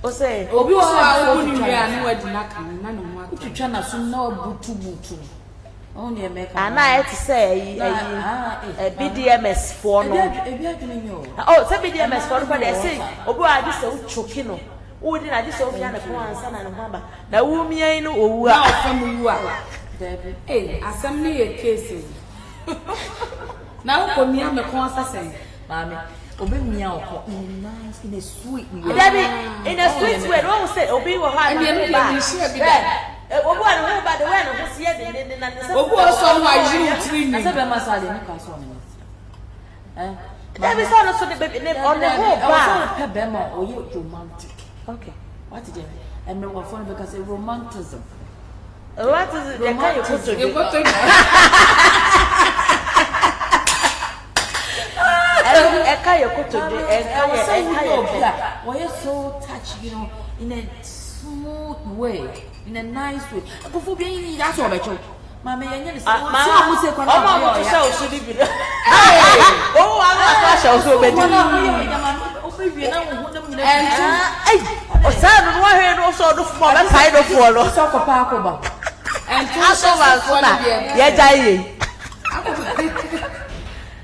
O say obi wo a wo ni wi anu adi na kan na no mo twitwa na so na butu. Oh ne me ka. Ana e ti say BDMS for no. Ebi adwene nyo. Oh, say BDMS for no dey say obi wa di say u choki no. Wo di na di say obi na ko ansa na no hamba. Na wo mian no owu a. Na ofam wu a. Asem ne ye case. Na wo ko mia me ko ansa sen. Mami, obi mia okọ nice in a sweet way. Debbie, in a sweet way. What say obi wo ha na. Obi wa no ba the way no ho sie de na se. Obi o so wa yi tiri ni. Ase be masale ni ka so ni. Debbie so no so the baby on the whole ba. So pe be ma o ye romantic. Okay. What is it? And me wa phone because romanticism. What is it? They can you put to You go to Eka you put to why you so touched, in a smooth way, in a nice way. Before being that's all about you. Mamma, you say, oh, should be. Oh, I'm not so bad. And also the small side of follow. Soccer park over. And two shots yeah, die.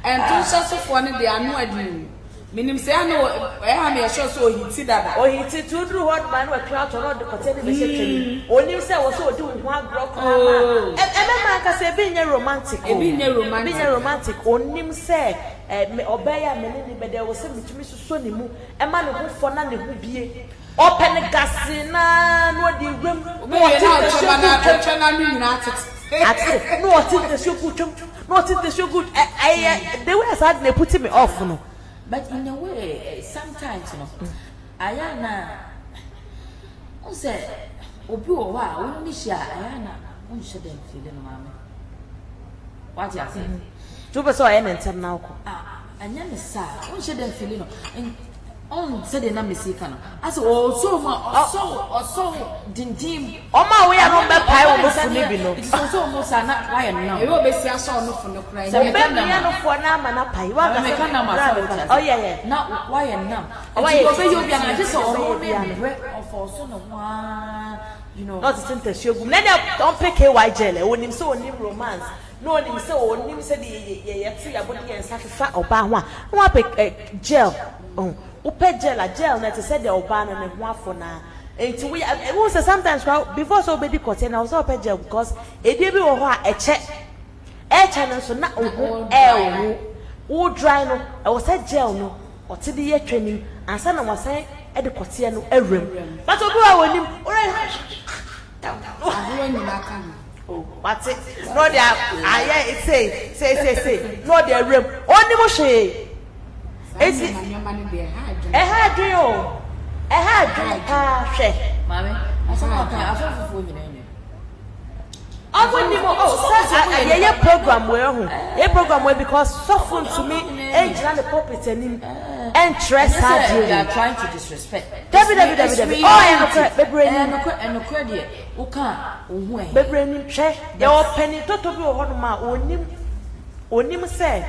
And two shots of one they are no admin. Minim say I know I am a show so he see that. Or he see to do what man were crowd or not the content reception. Only say was so doing one block. And man can say being a romantic. Being a romantic. Only say obey a many, but there was some to Mr. Sonimu, a man who for none who be. Open the gas in what the room. Not in the show good. Not in the show good. They were sadly putting me off. No. But in a way, sometimes, Ayana, who said, Obi or wow, only share Ayana, who shouldn't feel in mamma. What you are saying? Juba saw anything now. And then the sir, who shouldn't feel in. On said the name Sikano. As also dim. Oh, my way, I don't bet pie almost living. It's also almost not why now. You will be see us on from the cry. So, for now, and a pie. Oh, yeah. Not why and now. Why you be an just of also no one, not to think that you don't pick a white jelly when him so new romance. No one him so him said, yeah, body and sacrifice or bar one pick gel. Oh. Upe gel na to say the obana and one for now. And we also sometimes before so baby cotton, I was up gel because a debut or a check. A channel so not who dry no. I was a gel no or to the year training and son was saying at the cotton a rim. But I him oh, what's it? No, there, I say, no, there rim. Only Moshe. It's a hard deal. A hard deal. Mammy, I saw for women. I wouldn't even program where because soften to me, age and the puppet and interest. They are trying to disrespect. David. Oh, I am a credit. Who can't? Baby, check your penny to be one ma onim say.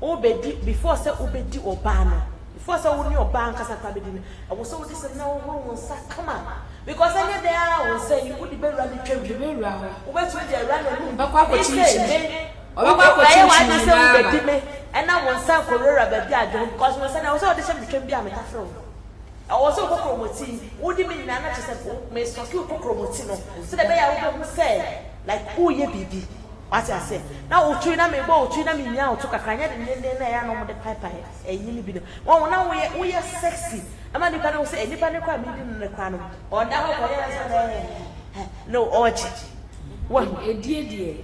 Obedi before say obedi obana. Before say only oban kasa tabedi. I was so this now won come on. Because any day I will say you could be run the trip. Over to the run and I want some Corona baby because my son I was all the same between Biam and Afro. I was so promoting. Would you mean Nana just said, May Soku Procromotino? So the bear will say, like, who ye baby. What I say now, Trina may go, Trina me now took a canet and then I know the pipe a yellow. Oh, now we are sexy. A man can say, any panic in the crown or now. No, orchard. Well, a dear,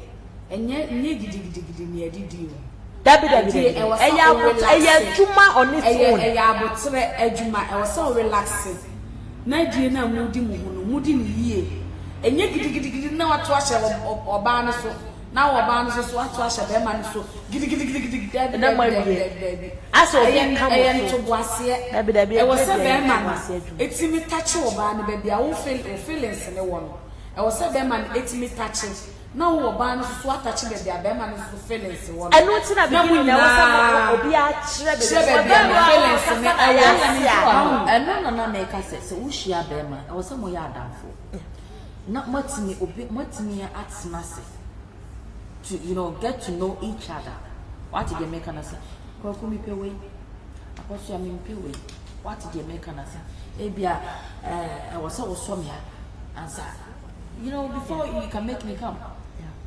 enye gidi ni edidi o dabi eya juma on its own eya abotre adwuma e wose o relax na die na mudi mudi ni yie enye gidi na wato ahye oba no so na oba no so wato ahye be ma no so gidi dabi na mawie aso obi ka mo to boase dabi e wose be ma no etimi touch oba no be bia wo feelings ne wo no e wose be ma no etimi touch na wo ban so attach be dia be man so feelings wo enu ti na beginning na wasa obi a kire be feelings ne ayasi enu na make say wo hia be man e wasa mo ya adamfo na matini obi matini atnase to get to know each other what dey make na say ko ku mi pewe akoso ya mi pewe what dey make na say e bia e wasa wo so me answer before you can make me come.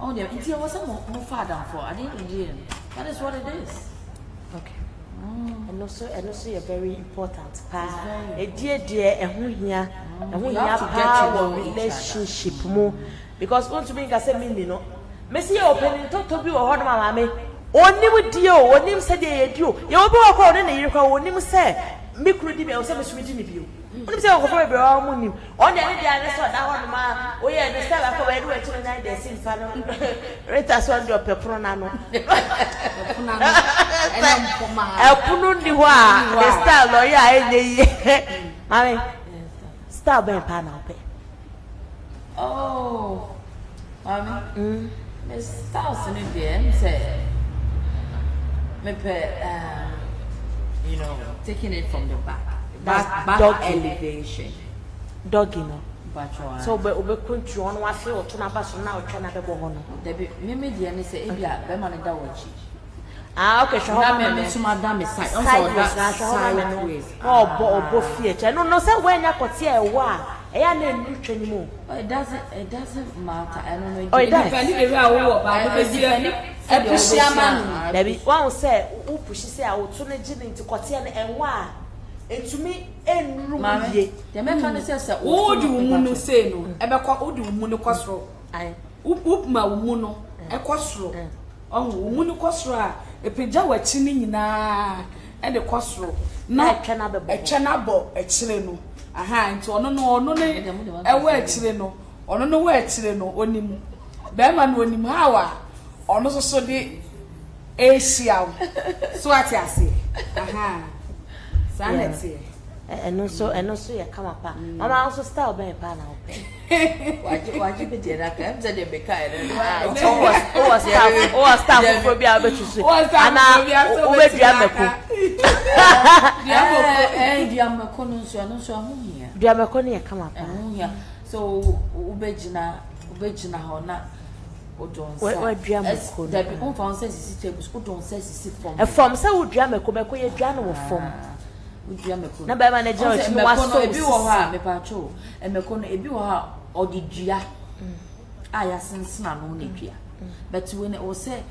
Oh, there. It was more far down for. I didn't. That is what it is. Okay. And also, you're very important. A dear, and who here, and who have relationship more. Because want to make us a minute, Messi opening talk to you or mamma. Only with you, or him said they do. You will go according to you, or him say, me could be also meeting with you. What is your favorite money? On the other side, that one, ma, we understand. I could do it tonight. They sing for rate us on your pepronano. I put on the one, the star lawyer. Mammy, star being panel pay. Oh, Mammy, Miss Thousand in the end said, me taking it from the back. Back elevation. Doggy no. So we country on one field to number so now trying to go on. Debbie, me the say Ebia, be man da wachi. Okay, so me to madam side. Sideways. Oh, bo feature. No, say when you got here wa. Eya na nutwe ni mu. It doesn't matter. I don't know. Oh, it does. Depending the way I work, but Epushia Debbie, one say who push say I will turn gin into kotia and wa. Etumi enru ye. The man say wo di umu no say no. Ebekwa wo di umu no kwasro. Ai. Upma umu no ekwasro. Onwo umu no kwasro a epagya wachi ni nyina e de kwasro. Na etwa na bo ekire no. Aha nti ono ne ewa ekire no. Ono no wa ekire no onim. Be ma no onim hawa. Ono so de Asia. So ati ase. Aha. Sanity. And also ya come up. Mama also style be pa na ope. Waji be dey that am say dey be kind. O staff for bia be tusu. Ana o be bia meko. Dia meko no so ahu hia. Dia meko ne ya come up. Ahu hia. So ubejina ho na What drum meko? There be on found sense tables. Who don't say sit from. A form say wo drum meko ye drum no form. Na ba ma na jira chi wa so ebi wo ha me pa cho emeko no ebi wo ha odidua aya sensena no na dua but when it was say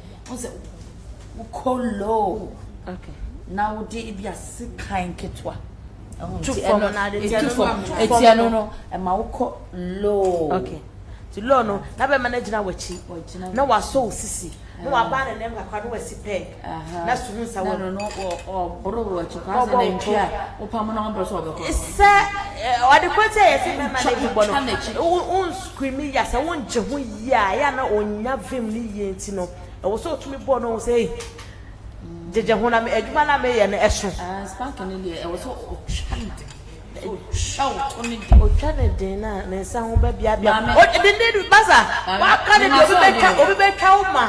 wo kolo okay na wo de ebi asikan ketwa to form na de etia no e ma wo ko low okay to low no na ba ma na jira wachi na wa so sisi no aba na nem kakwa no wasi peg na sunu sa wo no boro wo chukwa na ntwa wo pam na wo so obeko se ade kwete yesi me ma na gibo no un scream ya se won je ho ya na onya vim ni ye nti no e wo so tumi bo no say jeje ho na me adwuma na me ye na eso spank ni le e wo so chande o chane de na nsa ho ba bia o de basa wa ka de obi be twa ma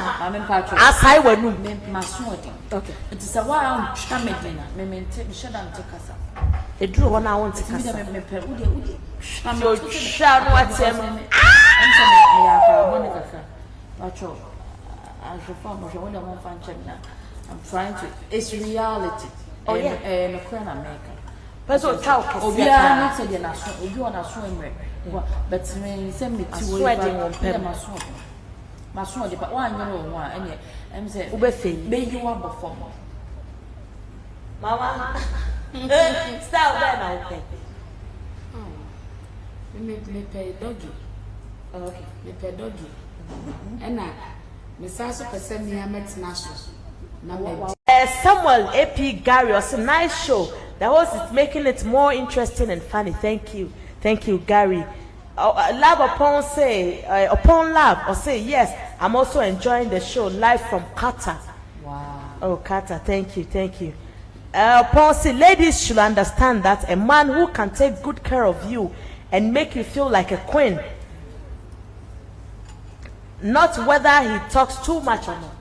asai wanu maso odi okay it is a wa chame de na me sheda nte kasa eduru ho na won te kasa me pe udi so sha no atem ense me ya ka monica kasa acho ajofa mo je wona mo fan chemna I'm trying to it's reality no kwana America Peso chao obi a no se de na so obi ona so emre but me se me ti wo maso de pa wa anyoro ho a ene em se ube fe be yi wa before mama style be na okay me pay doggy okay me pay doggy ena Misaso pese mi ametna so. Na me. Samuel AP Gary was a nice show. The host is making it more interesting and funny. Thank you, Gary. Love upon love or say yes. I'm also enjoying the show live from Qatar. Wow. Oh, Qatar, thank you. Upon say ladies should understand that a man who can take good care of you and make you feel like a queen, not whether he talks too much or not.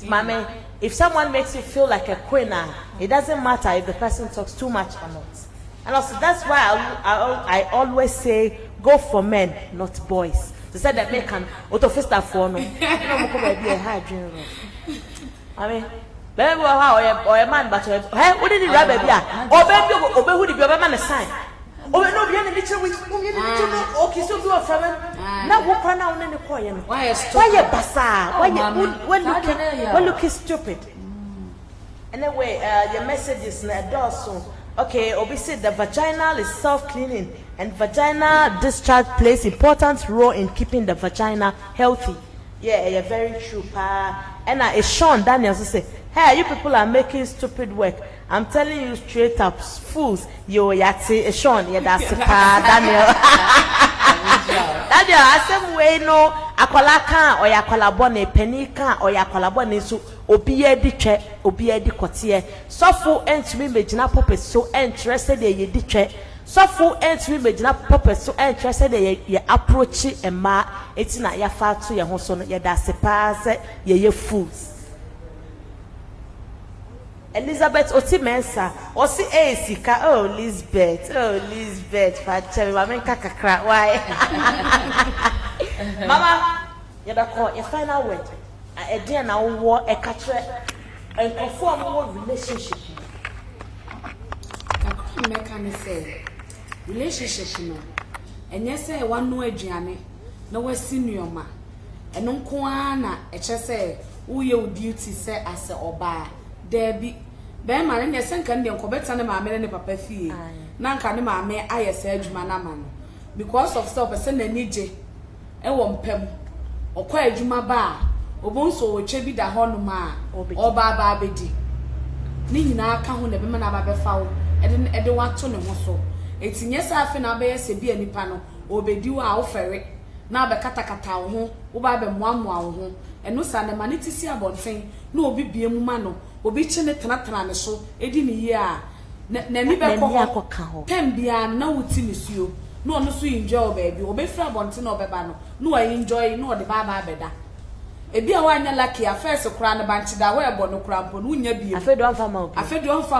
Mommy, if someone makes you feel like a queen, it doesn't matter if the person talks too much or not. And also that's why I always say go for men, not boys. They said that men can autofista for no. I mean, baby, or a man, but hey, what did he grab baby? Or baby, who did your man a sign? Oh, no, be any little with okay, so do a family. Now, what pronoun in the choir? Why you basa? Why you looking stupid? Anyway, your message is so. Okay, Obi said the vaginal is self-cleaning and vaginal discharge plays important role in keeping the vagina healthy. Yeah, very true, pa. And it's Sean Daniels who say, hey, you people are making stupid work. I'm telling you straight up, fools. Yo, yati, Sean, yeah, that's pa, Daniel. Daniel, I said, we know, akwala kan, or yakwala bone, penny kan, or yakwala bone, so, obiye di che, obiye di kotie. So, for entry, majina puppet, so interested, ye di che. So, for entry, majina puppet, so interested, ye approach a ma, it's not ya far to your hoson, yeah, that's a pass, ye fools. Elizabeth Otimensa, Osi Sika, oh Lisbeth, Fache, Mamen Kakakra, why? Mama, you call your final word. A dear now war a catcher and conform more relationship. Can say relationship, no, and yes, one no Gianni, no senior ma, and no Kuana, a chase, who your duty say as a oba. There be man in the second day, Quebec and my men papa fee. None can my may I say, man, because of stop a send a nije, a one pem, or quite Juma bar, or bonso, or chebi da honoma, or baba bedi. Nina can't hold the women about foul, and then want to know so. It's in yes, I fin obey a be any panel, or be due our ferry. Now the katakata home, or by them 1 home, and no son the money to see about saying, no be a mumano. Obi chene tanatana so edi ni ye a na ni be ko tem bia na wuti ni suo no ono so enjoy baby obi fra bonte na obeba no wa enjoy no de baba beda ebi a wanya lucky afese kura na banchi da we ebo no kura mpo no nya biem afedo amfa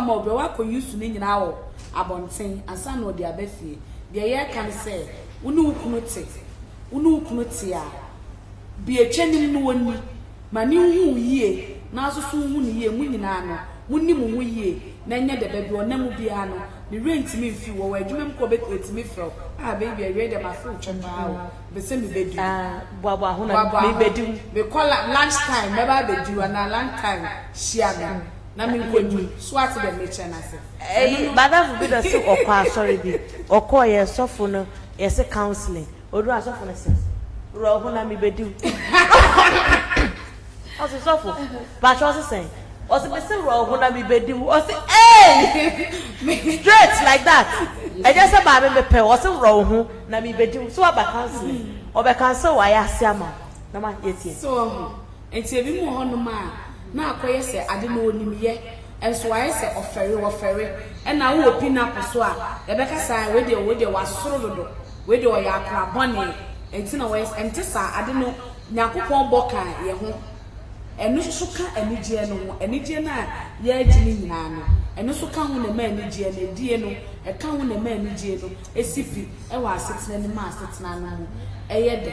ma obi wa ko use ni nyina wo abonten ansa no de abafie de ye kan se unu ukunu te a bi echeni no woni mani hu yie na so hu ni ye munyina no munni mu hu yie na nya de baby onam bia no the rent me fi wo adwuma ko be me fro baby I read my food chamba be se me bedu baba ho na me bedu be call lunch time me ba bedu na lunch time shia na me nkoju so at the nature na se bada fu be do so okwa sorry bi okọ ye sofo no ye se counseling odu asofo na se ro ho na me bedu also suffer, but also saying, also be still wrong when I be bedu, also hey, straight like that. I just said, "Baby, me pay also wrong na me bedu." So about counseling, or by counsel, I ask ya ma, no man yet. So, and say we more on the man. Now, I say I didn't know him yet, and so I say of ferry, and now we pin up a swap. Rebecca say with you was solo, with your yakra bonny, and tin away, and Tessa, I didn't know. Nyakopon boka ye ho eno so ka anigye no anigye na ye agini nyina no eno so ka ho na ma anigye na die no e ka ho na ma anigye no esifi e wa asetena ni ma asetena no eye de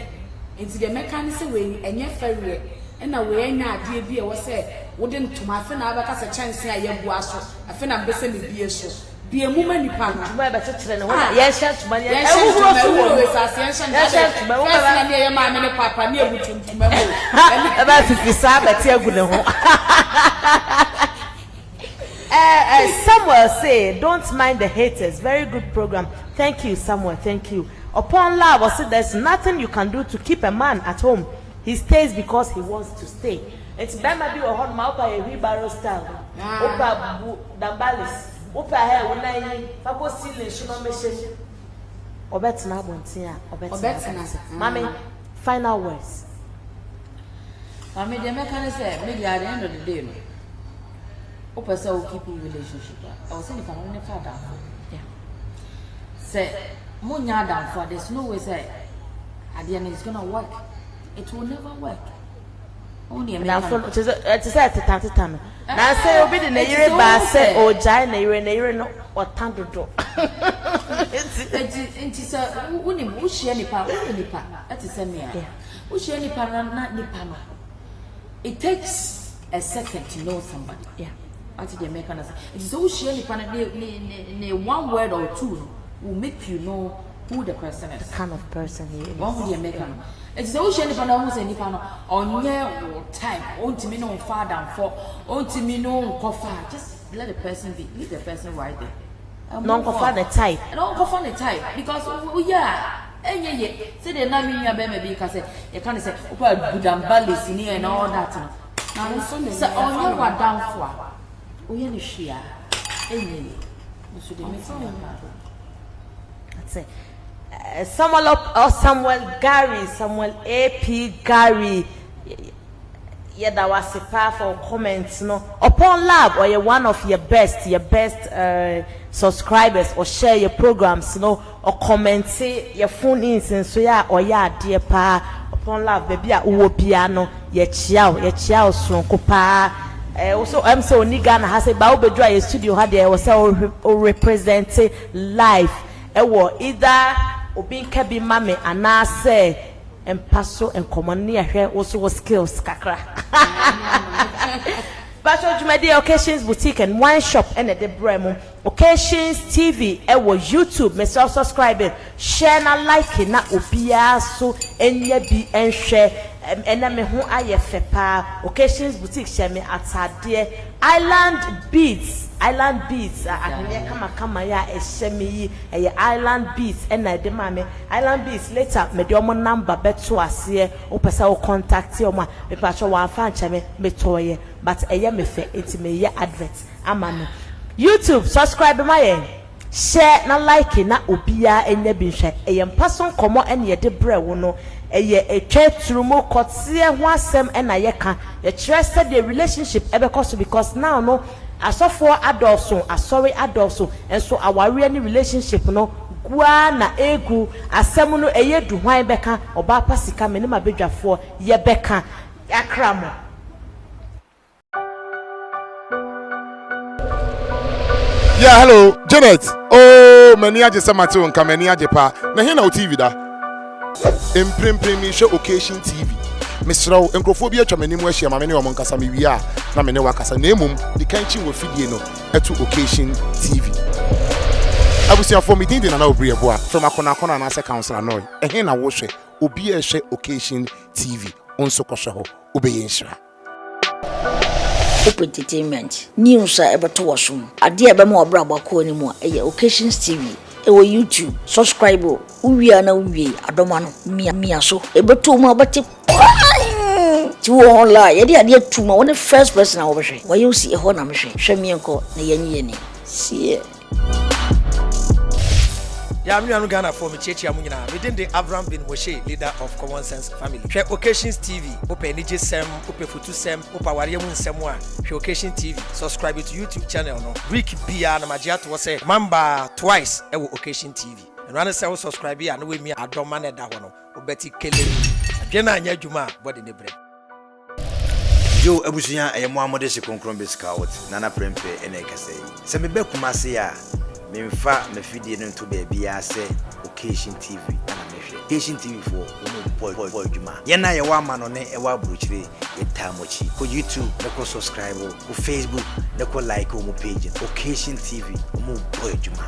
enti de meka ni se we enye fawie e na we enya ade bi e wo se wo de ntoma afi na abaka se chance a ye bua so afi na mbese me bie so bie mu ma nipa no ba ba tetere no na ye sha tuma ye e wo so we sa se ye sha tuma wo ba na ye ma me ne papa na ebutu ntuma mo e ba fifisa ba ti agu ne ho Samuel say don't mind the haters, very good program. Thank you Samuel, thank you. Upon love, I said there's nothing you can do to keep a man at home he stays because he wants to stay. It's bema bi o hon ma opa ye wheelbarrow style. Opa bu dambalis. Opa hair when I fako ceiling shino machine. Obetina bontia, obetina. Mommy, final words. Mommy, the mechanic said, maybe at the end of the day, opa say we keep in relationship. I was saying if I'm only father. Yeah. Say, Munya down for there's no way say at the end it's gonna work. It will never work. Only a man. To say at time. Now say obi the neyire ba say ojai neyire no otandodo. Enti say unim wo hia nipa that is say me a. Wo hia nipa na nipa no. It takes a second to know somebody. Yeah. Until they make an answer. It is wo hia nipa na one word or two will make you know who the person is. The kind of person he is. What would you make him? It's the ocean if I know who's any panel on your time. On to me no far down for on to me no coffee. Just let the person be. Leave the person right there. Non coffee the type. Don't coffee the type because yeah. Yeah. Say the name you be maybe because you can't say opa budambalis in here and all that. Now so on you are down for. We any share. You should make something. That's it. Samuel AP Gary. Yeah, that was a powerful comments. No, upon lab or you're one of your best subscribers or share your programs. No, or comment say your phone is and so yeah or yeah dear pa upon lab baby a uwo piano ye chiao so kopa. Also, I'm so Nigana has a Baobedra studio had there was representing live. Either Obi Kabi Mame and I say and Paso and Common here also was skills kakra. Basho Jumedi Occasions Boutique and Wine Shop and at the Bremo Occasions TV YouTube me subscribe share na like na obia so enye bi enhwe ena me ho ayefe pa Occasions Boutique share me atade Island Beats ahnye kama ya ehye me Island Beats ena de ma me Island Beats later me de omo number beto ase o pesa o contact o ma me pa cho wan fa nche me toye but eye me fe enti me ye advert amano YouTube subscribe my share na like na obia enya bi hwe eye mpaso komo ene ye de bre wo no eye etwa turumo kotse ho asem ena ye ka ye kire said the relationship ebe cost because now no asofo adolfo adolfo enso aware ni relationship no gua na egu asem no eye du hwan beka oba pasika me ne mabedwafo ye beka akramo. Yeah, hello, Janet. Oh, many aje samatu nka many aje pa. Na he na o TV da. Imprimi show Occasion TV. Mr. Enkrofo bi atwa manim ahia ma me ne o monkasa me wi a na me ne wakasa na emum di kanchi wo fidie no eto Occasion TV. Abusia for me din na na obri ebo a from akona na se council anoy. He na wo hwe obi a hwe Occasion TV. Onso kɔhwɛ ho obeye nhira. Entertainment news ebeto wasum ade ebema obrabo ko ni mu eye Occasions TV ewo YouTube subscribe uwia na uwie adoma no mia so ebeto mu abate ti wo online ye de ade atuma won first person a wo behwe wo ye usi e ho na mehwe hwe mienko na yanyi ni sie Yeah, I'm Yanu Ghana for me chechi amunyina. Within the Avram bin Moshe, leader of Common Sense Family. Share Occasions TV. Open NJ Sem, Open Futu Sem, Opa Wariamun Semwa. Share Occasion TV. Subscribe to YouTube channel. No. Rick Bia na Majiato was say Mamba twice. Ewo Occasion TV. And when I say subscribe here, no way me I don't manage that one. Obeti Kelly. Jena anya juma body ne bre. Yo abusuya Mohammed se konkron beska wot. Nana prempe ene kasei. Se me be kumase ya. Memfa me fidie no to baby ase Occasion TV ana mehwe Occasion TV for boy djuma ye na ye wa ma no ne e wa brochire ye tamochi ko YouTube ne ko subscribe ko Facebook ne ko like o mo page Occasion TV mo boy djuma.